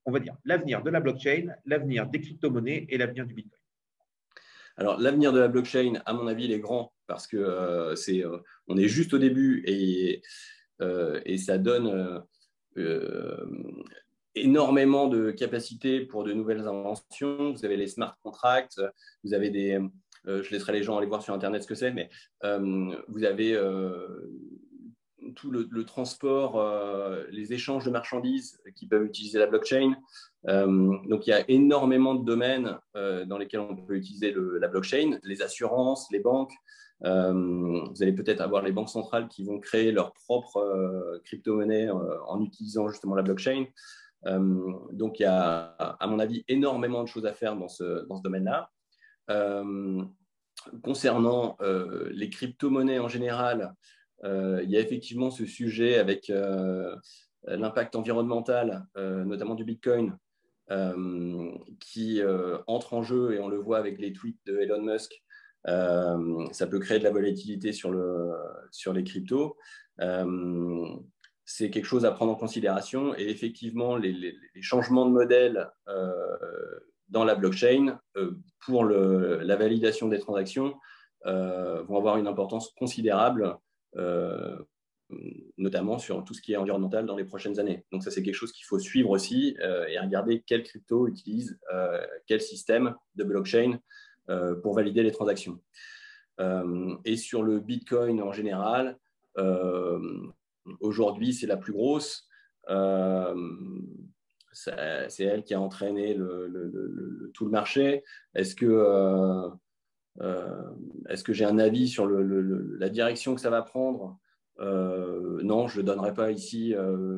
on va dire, l'avenir de la blockchain, l'avenir des crypto-monnaies et l'avenir du Bitcoin. Alors, l'avenir de la blockchain, à mon avis, il est grand parce que on est juste au début et ça donne énormément de capacités pour de nouvelles inventions. Vous avez les smart contracts, vous avez je laisserai les gens aller voir sur Internet ce que c'est, mais vous avez tout le transport, les échanges de marchandises qui peuvent utiliser la blockchain. Donc, il y a énormément de domaines dans lesquels on peut utiliser la blockchain, les assurances, les banques. Vous allez peut-être avoir les banques centrales qui vont créer leur propre crypto-monnaie en utilisant justement la blockchain. Donc, il y a, à mon avis, énormément de choses à faire dans ce domaine-là. Concernant les crypto-monnaies en général, il y a effectivement ce sujet avec l'impact environnemental, notamment du Bitcoin, qui entre en jeu, et on le voit avec les tweets de Elon Musk. Ça peut créer de la volatilité sur les cryptos. C'est quelque chose à prendre en considération. Et effectivement, les changements de modèle dans la blockchain pour la validation des transactions vont avoir une importance considérable, notamment sur tout ce qui est environnemental dans les prochaines années. Donc ça, c'est quelque chose qu'il faut suivre aussi et regarder quelle crypto utilise quel système de blockchain pour valider les transactions. Et sur le Bitcoin en général, aujourd'hui, c'est la plus grosse. C'est elle qui a entraîné tout le marché. Est-ce que j'ai un avis sur la direction que ça va prendre? Non, je ne le donnerai pas ici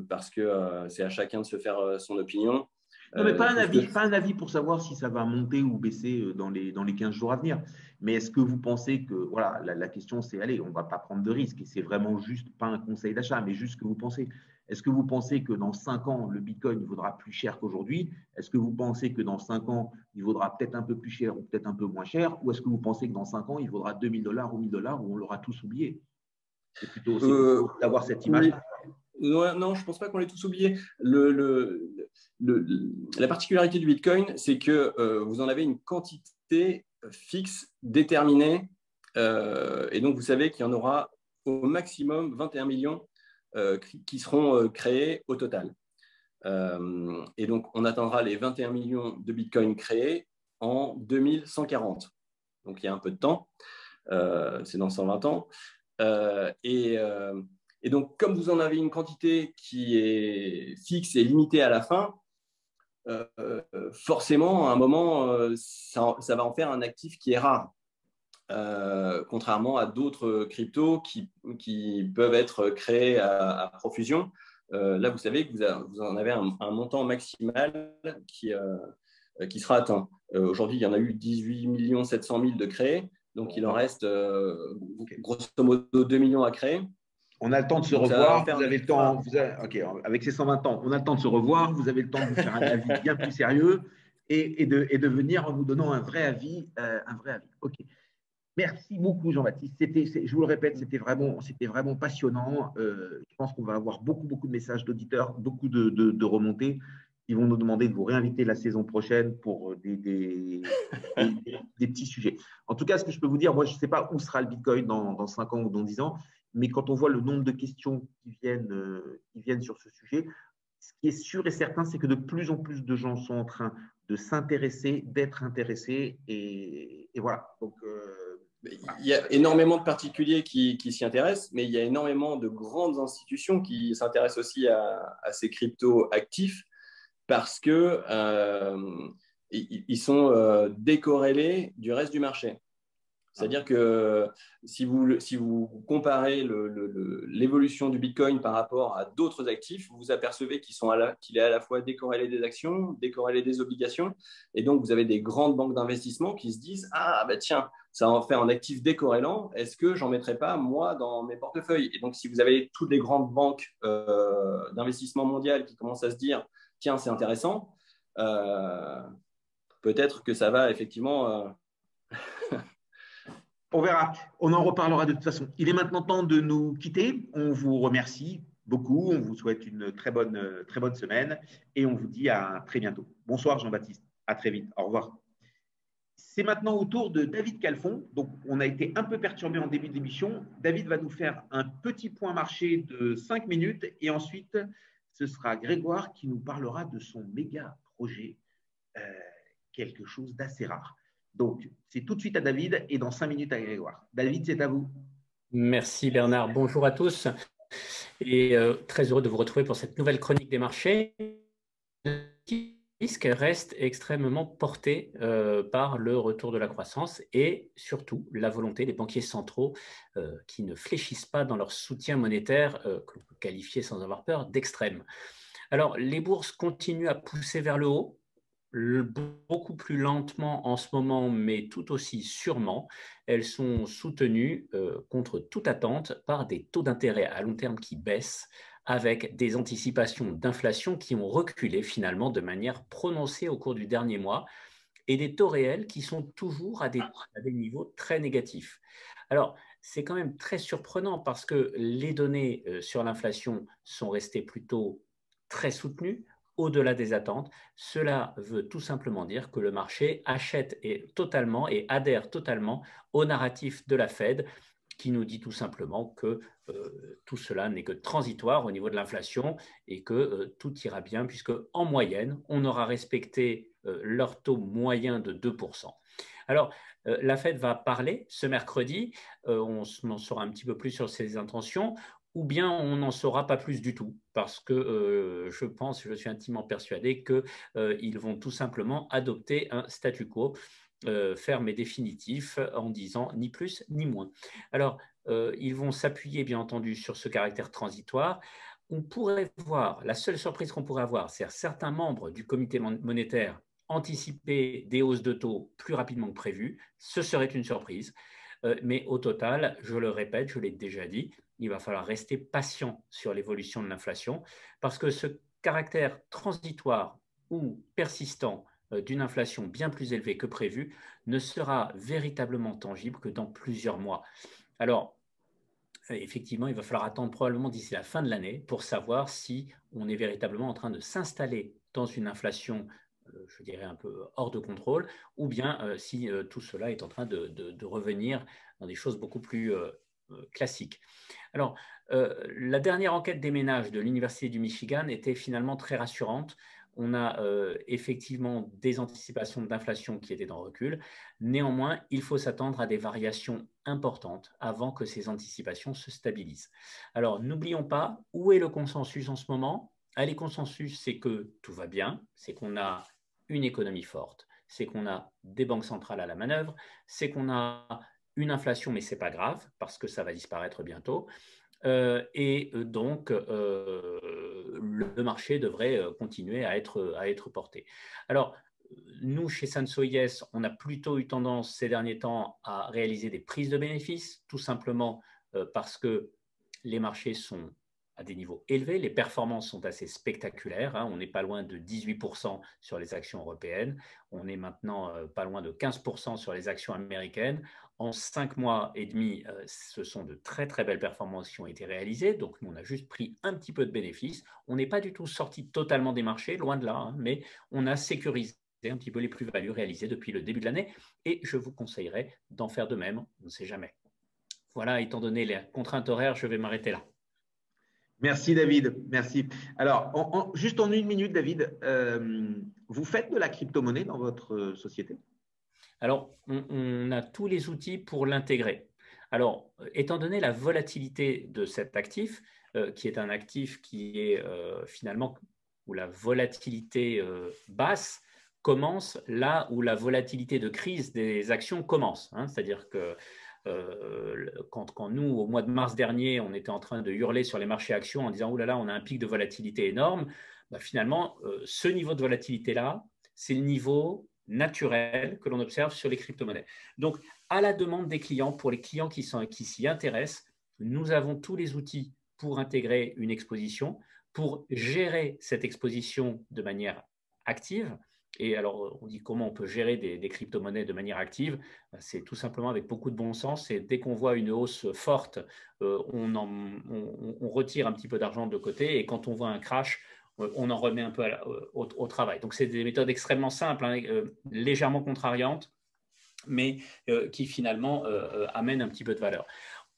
parce que c'est à chacun de se faire son opinion. Non, mais pas un avis pour savoir si ça va monter ou baisser dans les 15 jours à venir. Mais est-ce que vous pensez que, voilà, la question c'est, allez, on ne va pas prendre de risques et c'est vraiment juste pas un conseil d'achat, mais juste ce que vous pensez. Est-ce que vous pensez que dans 5 ans, le Bitcoin vaudra plus cher qu'aujourd'hui? Est-ce que vous pensez que dans 5 ans, il vaudra peut-être un peu plus cher ou peut-être un peu moins cher? Ou est-ce que vous pensez que dans 5 ans, il vaudra $2 000 ou 1 000 $ ou on l'aura tous oublié? C'est plutôt d'avoir cette image-là. Non, je ne pense pas qu'on l'ait tous oublié. La particularité du Bitcoin, c'est que vous en avez une quantité fixe, déterminée, et donc vous savez qu'il y en aura au maximum 21 millions qui seront créés au total. Et donc, on atteindra les 21 millions de Bitcoin créés en 2140. Donc, il y a un peu de temps. C'est dans 120 ans. Et donc, comme vous en avez une quantité qui est fixe et limitée à la fin, forcément, à un moment, ça va en faire un actif qui est rare. Contrairement à d'autres cryptos qui peuvent être créés à profusion. Là, vous savez que vous en avez un montant maximal qui sera atteint. Aujourd'hui, il y en a eu 18 700 000 de créés, donc il en reste grosso modo 2 millions à créer. On a le temps de se revoir, vous avez le temps, avec ces 120 ans, on a le temps de se revoir, vous avez le temps de vous faire un avis bien plus sérieux et de venir en vous donnant un vrai avis. Ok. Merci beaucoup, Jean-Baptiste. Je vous le répète, c'était vraiment passionnant. Je pense qu'on va avoir beaucoup de messages d'auditeurs, beaucoup de remontées. Ils vont nous demander de vous réinviter la saison prochaine pour des petits sujets. En tout cas, ce que je peux vous dire, moi, je ne sais pas où sera le Bitcoin dans 5 ans ou dans 10 ans, mais quand on voit le nombre de questions qui viennent sur ce sujet, ce qui est sûr et certain, c'est que de plus en plus de gens sont en train de s'intéresser, d'être intéressés. Et voilà. Donc, il y a énormément de particuliers qui s'y intéressent, mais il y a énormément de grandes institutions qui s'intéressent aussi à ces cryptos actifs parce que ils sont décorrélés du reste du marché. C'est-à-dire que si vous comparez l'évolution du Bitcoin par rapport à d'autres actifs, vous apercevez qu'il est à la fois décorrélé des actions, décorrélé des obligations. Et donc, vous avez des grandes banques d'investissement qui se disent « Ah, bah tiens, ça en fait un actif décorrélant. Est-ce que j'en mettrais pas, moi, dans mes portefeuilles ?» Et donc, si vous avez toutes les grandes banques d'investissement mondiales qui commencent à se dire « Tiens, c'est intéressant. Peut-être que ça va effectivement… On verra. On en reparlera de toute façon. Il est maintenant temps de nous quitter. On vous remercie beaucoup. On vous souhaite une très bonne semaine et on vous dit à très bientôt. Bonsoir Jean-Baptiste. À très vite. Au revoir. C'est maintenant au tour de David Calfon. Donc, on a été un peu perturbé en début d'émission. David va nous faire un petit point marché de 5 minutes et ensuite, ce sera Grégoire qui nous parlera de son méga projet, quelque chose d'assez rare. Donc, c'est tout de suite à David et dans 5 minutes à Grégoire. David, c'est à vous. Merci Bernard. Bonjour à tous et très heureux de vous retrouver pour cette nouvelle chronique des marchés. Le risque reste extrêmement porté par le retour de la croissance et surtout la volonté des banquiers centraux qui ne fléchissent pas dans leur soutien monétaire que l'on peut qualifier sans avoir peur d'extrême. Alors, les bourses continuent à pousser vers le haut, beaucoup plus lentement en ce moment, mais tout aussi sûrement. Elles sont soutenues contre toute attente par des taux d'intérêt à long terme qui baissent, avec des anticipations d'inflation qui ont reculé finalement de manière prononcée au cours du dernier mois, et des taux réels qui sont toujours à des niveaux très négatifs. Alors, c'est quand même très surprenant parce que les données sur l'inflation sont restées plutôt très soutenues, au-delà des attentes. Cela veut tout simplement dire que le marché achète totalement et adhère totalement au narratif de la Fed qui nous dit tout simplement que tout cela n'est que transitoire au niveau de l'inflation et que tout ira bien puisque en moyenne, on aura respecté leur taux moyen de 2%. Alors, la Fed va parler ce mercredi, on en saura un petit peu plus sur ses intentions, ou bien on n'en saura pas plus du tout, parce que je suis intimement persuadé qu'ils vont tout simplement adopter un statu quo ferme et définitif en disant ni plus ni moins. Alors, ils vont s'appuyer bien entendu sur ce caractère transitoire. On pourrait voir, la seule surprise qu'on pourrait avoir, c'est certains membres du comité monétaire anticiper des hausses de taux plus rapidement que prévu. Ce serait une surprise. Mais au total, je le répète, je l'ai déjà dit, il va falloir rester patient sur l'évolution de l'inflation parce que ce caractère transitoire ou persistant d'une inflation bien plus élevée que prévu ne sera véritablement tangible que dans plusieurs mois. Alors, effectivement, il va falloir attendre probablement d'ici la fin de l'année pour savoir si on est véritablement en train de s'installer dans une inflation je dirais un peu hors de contrôle, ou bien si tout cela est en train de revenir dans des choses beaucoup plus classiques. Alors, la dernière enquête des ménages de l'Université du Michigan était finalement très rassurante. On a effectivement des anticipations d'inflation qui étaient en recul. Néanmoins, il faut s'attendre à des variations importantes avant que ces anticipations se stabilisent. Alors, n'oublions pas, où est le consensus en ce moment? Le consensus, c'est que tout va bien, c'est qu'on a une économie forte, c'est qu'on a des banques centrales à la manœuvre, c'est qu'on a une inflation, mais ce n'est pas grave parce que ça va disparaître bientôt. Donc, le marché devrait continuer à être porté. Alors, nous, chez Sanso Yes, on a plutôt eu tendance ces derniers temps à réaliser des prises de bénéfices, tout simplement parce que les marchés sont à des niveaux élevés, les performances sont assez spectaculaires, hein. On n'est pas loin de 18% sur les actions européennes, on est maintenant pas loin de 15% sur les actions américaines. En 5 mois et demi, ce sont de très très belles performances qui ont été réalisées, donc nous on a juste pris un petit peu de bénéfices, on n'est pas du tout sorti totalement des marchés, loin de là, hein, mais on a sécurisé un petit peu les plus-values réalisées depuis le début de l'année et je vous conseillerais d'en faire de même, on ne sait jamais. Voilà, étant donné les contraintes horaires, je vais m'arrêter là. Merci David, merci. Alors, juste en 1 minute, David, vous faites de la crypto-monnaie dans votre société? Alors, on a tous les outils pour l'intégrer. Alors, étant donné la volatilité de cet actif, qui est un actif qui est finalement où la volatilité basse commence là où la volatilité de crise des actions commence, hein. C'est-à-dire que quand nous, au mois de mars dernier, on était en train de hurler sur les marchés actions en disant « Ouh là là, on a un pic de volatilité énorme », finalement, ce niveau de volatilité-là, c'est le niveau naturel que l'on observe sur les crypto-monnaies. Donc, à la demande des clients, pour les clients qui s'y intéressent, nous avons tous les outils pour intégrer une exposition, pour gérer cette exposition de manière active. Et alors, on dit comment on peut gérer des crypto-monnaies de manière active. C'est tout simplement avec beaucoup de bon sens. Et dès qu'on voit une hausse forte, on retire un petit peu d'argent de côté. Et quand on voit un crash, on en remet un peu au travail. Donc, c'est des méthodes extrêmement simples, hein, légèrement contrariantes, mais qui finalement amènent un petit peu de valeur.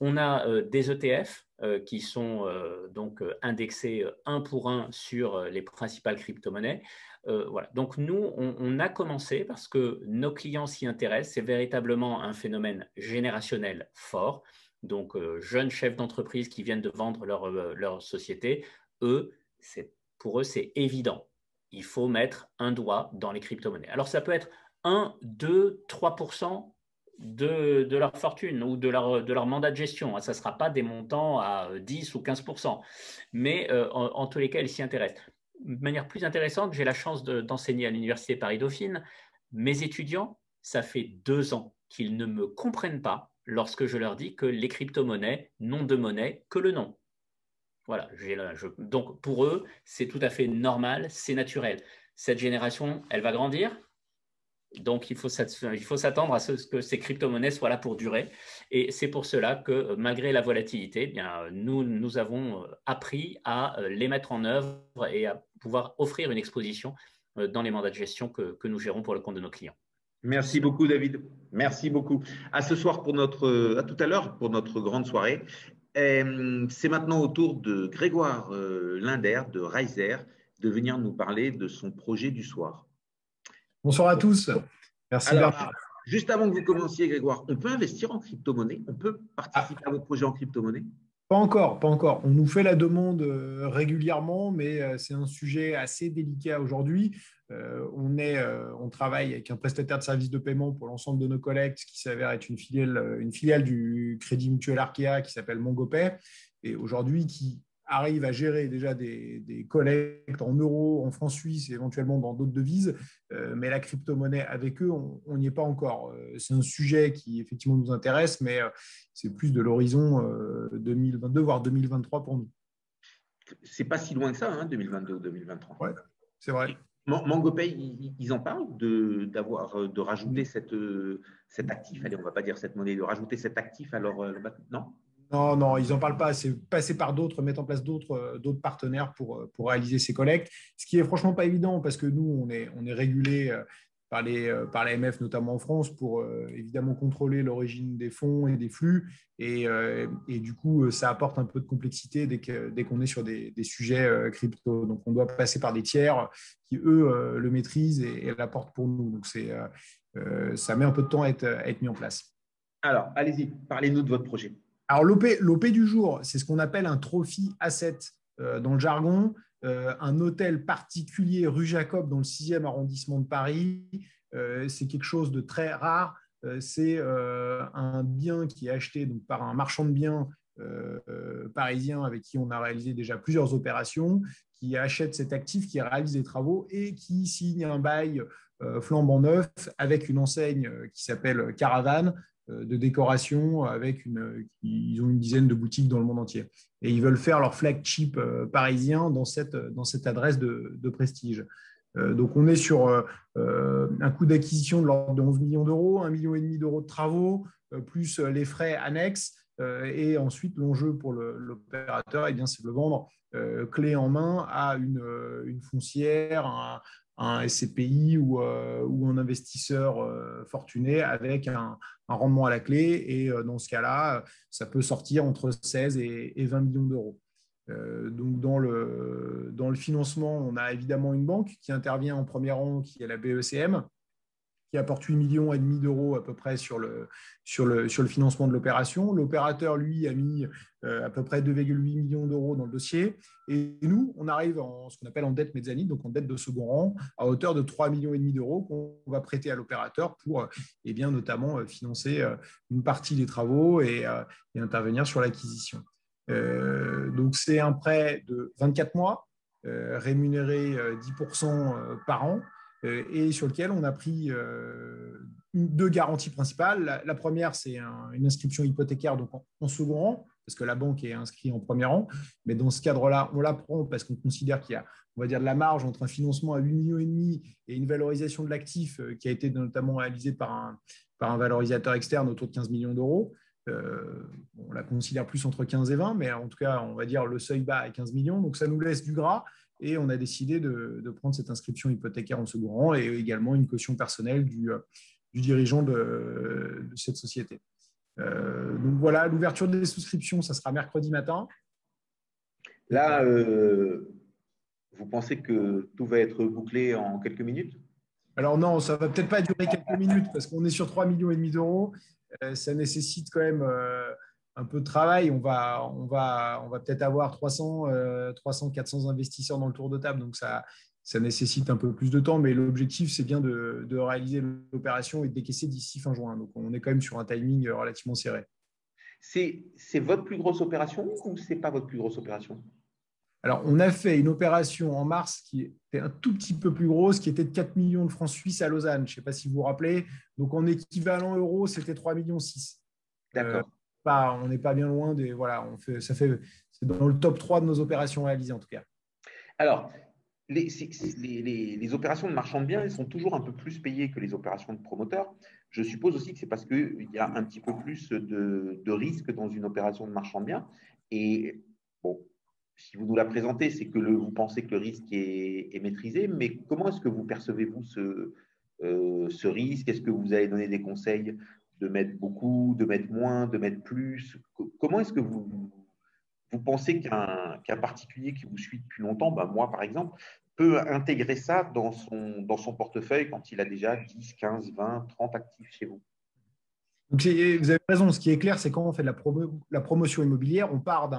On a des ETF qui sont donc indexés 1 pour 1 sur les principales crypto-monnaies. Voilà. Donc nous, on a commencé parce que nos clients s'y intéressent. C'est véritablement un phénomène générationnel fort. Donc jeunes chefs d'entreprise qui viennent de vendre leur société, pour eux, c'est évident. Il faut mettre un doigt dans les crypto-monnaies. Alors ça peut être 1, 2, 3% de leur fortune ou de leur mandat de gestion. Ça ne sera pas des montants à 10 ou 15%. Mais en tous les cas, ils s'y intéressent. De manière plus intéressante, j'ai la chance d'enseigner à l'Université Paris-Dauphine. Mes étudiants, ça fait 2 ans qu'ils ne me comprennent pas lorsque je leur dis que les crypto-monnaies n'ont de monnaie que le nom. Voilà. Donc, pour eux, c'est tout à fait normal, c'est naturel. Cette génération, elle va grandir. Donc, il faut s'attendre à ce que ces crypto-monnaies soient là pour durer. Et c'est pour cela que, malgré la volatilité, eh bien, nous avons appris à les mettre en œuvre et à pouvoir offrir une exposition dans les mandats de gestion que nous gérons pour le compte de nos clients. Merci beaucoup, David. Merci beaucoup. À ce soir à tout à l'heure pour notre grande soirée. C'est maintenant au tour de Grégoire Linder de Riser de venir nous parler de son projet du soir. Bonsoir à tous. Merci Bernard. Juste avant que vous commenciez, Grégoire, on peut investir en crypto-monnaie? On peut participer à votre projet en crypto-monnaie? Pas encore. On nous fait la demande régulièrement, mais c'est un sujet assez délicat aujourd'hui. On travaille avec un prestataire de services de paiement pour l'ensemble de nos collectes, qui s'avère être une filiale du Crédit Mutuel Arkea qui s'appelle MongoPay, et aujourd'hui qui arrive à gérer déjà des collectes en euros, en francs suisses et éventuellement dans d'autres devises, mais la crypto-monnaie avec eux, on n'y est pas encore. C'est un sujet qui effectivement nous intéresse, mais c'est plus de l'horizon 2022, voire 2023 pour nous. C'est pas si loin que ça, hein, 2022 ou 2023. Ouais, c'est vrai. MongoPay, ils en parlent de rajouter cet actif, allez, on ne va pas dire cette monnaie, de rajouter cet actif à leur non? Non, ils n'en parlent pas. C'est passer par d'autres, mettre en place d'autres partenaires pour réaliser ces collectes. Ce qui est franchement pas évident parce que nous, on est régulé par l'AMF, notamment en France, pour évidemment contrôler l'origine des fonds et des flux. Et du coup, ça apporte un peu de complexité dès qu'on est sur des sujets crypto. Donc, on doit passer par des tiers qui, eux, le maîtrisent et l'apportent pour nous. Donc, ça met un peu de temps à être mis en place. Alors, allez-y, parlez-nous de votre projet. Alors, l'OP du jour, c'est ce qu'on appelle un trophy asset dans le jargon. Un hôtel particulier rue Jacob dans le 6e arrondissement de Paris. C'est quelque chose de très rare. C'est un bien qui est acheté donc, par un marchand de biens parisien avec qui on a réalisé déjà plusieurs opérations, qui achète cet actif, qui réalise des travaux et qui signe un bail flambant neuf avec une enseigne qui s'appelle Caravane de décoration ils ont une dizaine de boutiques dans le monde entier. Et ils veulent faire leur flagship parisien dans cette adresse de prestige. Donc, on est sur un coût d'acquisition de l'ordre de 11 millions d'euros, 1,5 million d'euros de travaux, plus les frais annexes. Et ensuite, l'enjeu pour l'opérateur, c'est de le vendre clé en main à une foncière, un SCPI ou un investisseur fortuné avec un rendement à la clé. Et dans ce cas-là, ça peut sortir entre 16 et 20 millions d'euros. Donc, dans le financement, on a évidemment une banque qui intervient en premier rang, qui est la BECM, qui apporte 8,5 millions d'euros à peu près sur le financement de l'opération. L'opérateur, lui, a mis à peu près 2,8 millions d'euros dans le dossier. Et nous, on arrive en ce qu'on appelle en dette mezzanine, donc en dette de second rang, à hauteur de 3,5 millions d'euros qu'on va prêter à l'opérateur pour notamment financer une partie des travaux et intervenir sur l'acquisition. Donc, c'est un prêt de 24 mois, rémunéré 10% par an, et sur lequel on a pris deux garanties principales. La première, c'est une inscription hypothécaire donc en second rang, parce que la banque est inscrite en premier rang. Mais dans ce cadre-là, on la prend parce qu'on considère qu'il y a, on va dire, de la marge entre un financement à 8,5 millions et une valorisation de l'actif qui a été notamment réalisée par un valorisateur externe autour de 15 millions d'euros. On la considère plus entre 15 et 20, mais en tout cas, on va dire le seuil bas est 15 millions. Donc, ça nous laisse du gras. Et on a décidé de prendre cette inscription hypothécaire en second rang et également une caution personnelle du dirigeant de cette société. Donc voilà, l'ouverture des souscriptions, ça sera mercredi matin. Là, vous pensez que tout va être bouclé en quelques minutes? Alors non, ça ne va peut-être pas durer quelques minutes parce qu'on est sur 3,5 millions d'euros. Ça nécessite quand même un peu de travail. On va peut-être avoir 300, 400 investisseurs dans le tour de table. Donc, ça nécessite un peu plus de temps. Mais l'objectif, c'est bien de réaliser l'opération et de décaisser d'ici fin juin. Donc, on est quand même sur un timing relativement serré. C'est votre plus grosse opération ou ce n'est pas votre plus grosse opération? Alors, on a fait une opération en mars qui était un tout petit peu plus grosse, qui était de 4 millions de francs suisses à Lausanne. Je ne sais pas si vous vous rappelez. Donc, en équivalent euro, c'était 3,6 millions. D'accord. On n'est pas bien loin des… Voilà, c'est dans le top 3 de nos opérations réalisées, en tout cas. Alors, les opérations de marchand de biens, elles sont toujours un peu plus payées que les opérations de promoteurs. Je suppose aussi que c'est parce qu'il y a un petit peu plus de risque dans une opération de marchand de biens. Et bon, si vous nous la présentez, c'est que vous pensez que le risque est maîtrisé, mais comment est-ce que vous percevez-vous ce risque? Est-ce que vous avez donné des conseils de mettre beaucoup, de mettre moins, de mettre plus? Comment est-ce que vous pensez qu'un particulier qui vous suit depuis longtemps, moi par exemple, peut intégrer ça dans son portefeuille quand il a déjà 10, 15, 20, 30 actifs chez vous? Donc, vous avez raison. Ce qui est clair, c'est quand on fait de la promotion immobilière, on part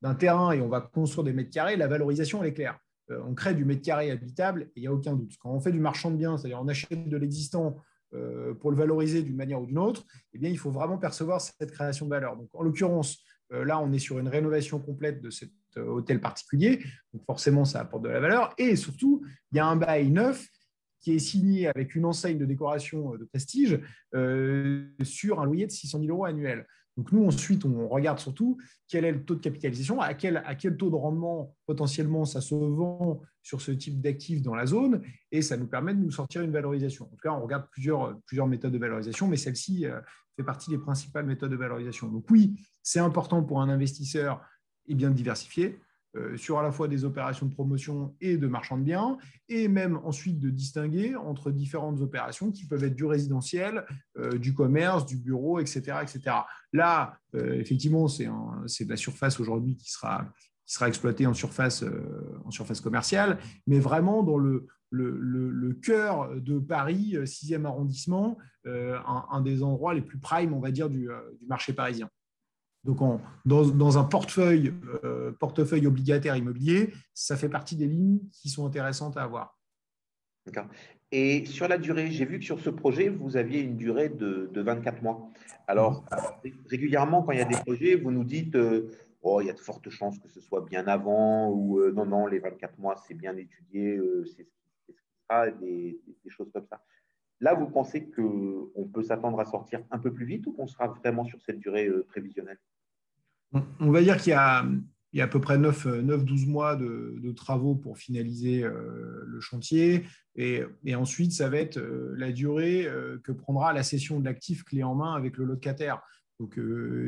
d'un terrain et on va construire des mètres carrés. La valorisation, elle est claire. On crée du mètre carré habitable et il n'y a aucun doute. Quand on fait du marchand de biens, c'est-à-dire on achète de l'existant pour le valoriser d'une manière ou d'une autre, eh bien, il faut vraiment percevoir cette création de valeur. Donc, en l'occurrence, là, on est sur une rénovation complète de cet hôtel particulier. Donc, forcément, ça apporte de la valeur. Et surtout, il y a un bail neuf qui est signé avec une enseigne de décoration de prestige sur un loyer de 600 000 euros annuel. Donc, nous, ensuite, on regarde surtout quel est le taux de capitalisation, à quel taux de rendement potentiellement ça se vend sur ce type d'actifs dans la zone, et ça nous permet de nous sortir une valorisation. En tout cas, on regarde plusieurs méthodes de valorisation, mais celle-ci fait partie des principales méthodes de valorisation. Donc oui, c'est important pour un investisseur de diversifier. sur à la fois des opérations de promotion et de marchand de biens, et même ensuite de distinguer entre différentes opérations qui peuvent être du résidentiel, du commerce, du bureau, etc. etc. Là, effectivement, c'est de la surface aujourd'hui qui sera exploitée en surface commerciale, mais vraiment dans le cœur de Paris, 6e arrondissement, un des endroits les plus prime, on va dire, du marché parisien. Donc, dans un portefeuille obligataire immobilier, ça fait partie des lignes qui sont intéressantes à avoir. D'accord. Et sur la durée, j'ai vu que sur ce projet, vous aviez une durée de 24 mois. Alors, régulièrement, quand il y a des projets, vous nous dites il y a de fortes chances que ce soit bien avant, ou non, les 24 mois, c'est bien étudié, c'est ce qui sera, des choses comme ça. Là, vous pensez qu'on peut s'attendre à sortir un peu plus vite ou qu'on sera vraiment sur cette durée prévisionnelle? On va dire qu'il y a à peu près 9-12 mois de travaux pour finaliser le chantier. Et ensuite, ça va être la durée que prendra la cession de l'actif clé en main avec le locataire. Donc,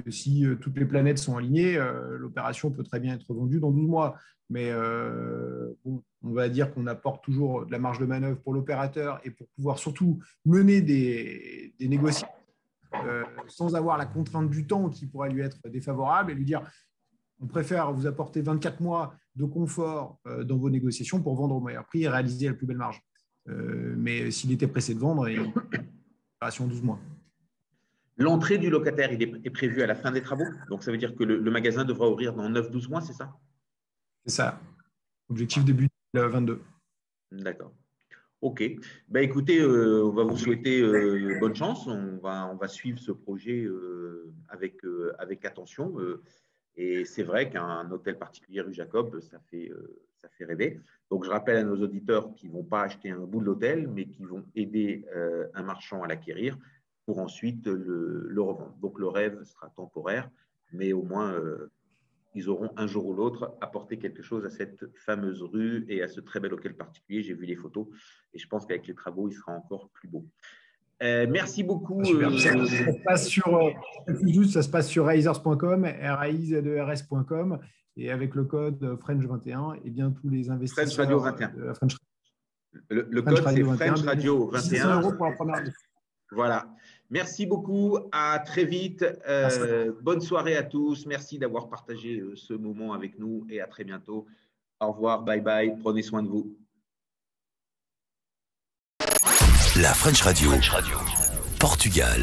si toutes les planètes sont alignées, l'opération peut très bien être vendue dans 12 mois. Mais on va dire qu'on apporte toujours de la marge de manœuvre pour l'opérateur et pour pouvoir surtout mener des négociations sans avoir la contrainte du temps qui pourrait lui être défavorable et lui dire on préfère vous apporter 24 mois de confort dans vos négociations pour vendre au meilleur prix et réaliser la plus belle marge. Mais s'il était pressé de vendre, il y a une opération 12 mois. L'entrée du locataire est prévue à la fin des travaux. Donc, ça veut dire que le magasin devra ouvrir dans 9-12 mois, c'est ça? C'est ça. Objectif début 2022. D'accord. OK. Ben, écoutez, on va vous souhaiter bonne chance. On va suivre ce projet avec attention. Et c'est vrai qu'un hôtel particulier rue Jacob, ça fait rêver. Donc, je rappelle à nos auditeurs qui ne vont pas acheter un bout de l'hôtel, mais qui vont aider un marchand à l'acquérir pour ensuite le revendre. Donc, le rêve sera temporaire, mais au moins, ils auront un jour ou l'autre apporté quelque chose à cette fameuse rue et à ce très bel hôtel particulier. J'ai vu les photos et je pense qu'avec les travaux, il sera encore plus beau. Merci beaucoup. Ça se passe sur raizers.com, raizers.com, et avec le code French21, et bien tous les investisseurs. French Radio 21. Le code, c'est French Radio 21. 600 € pour la première année. Voilà. Merci beaucoup. À très vite. Bonne soirée à tous. Merci d'avoir partagé ce moment avec nous et à très bientôt. Au revoir. Bye bye. Prenez soin de vous. La French Radio. Portugal.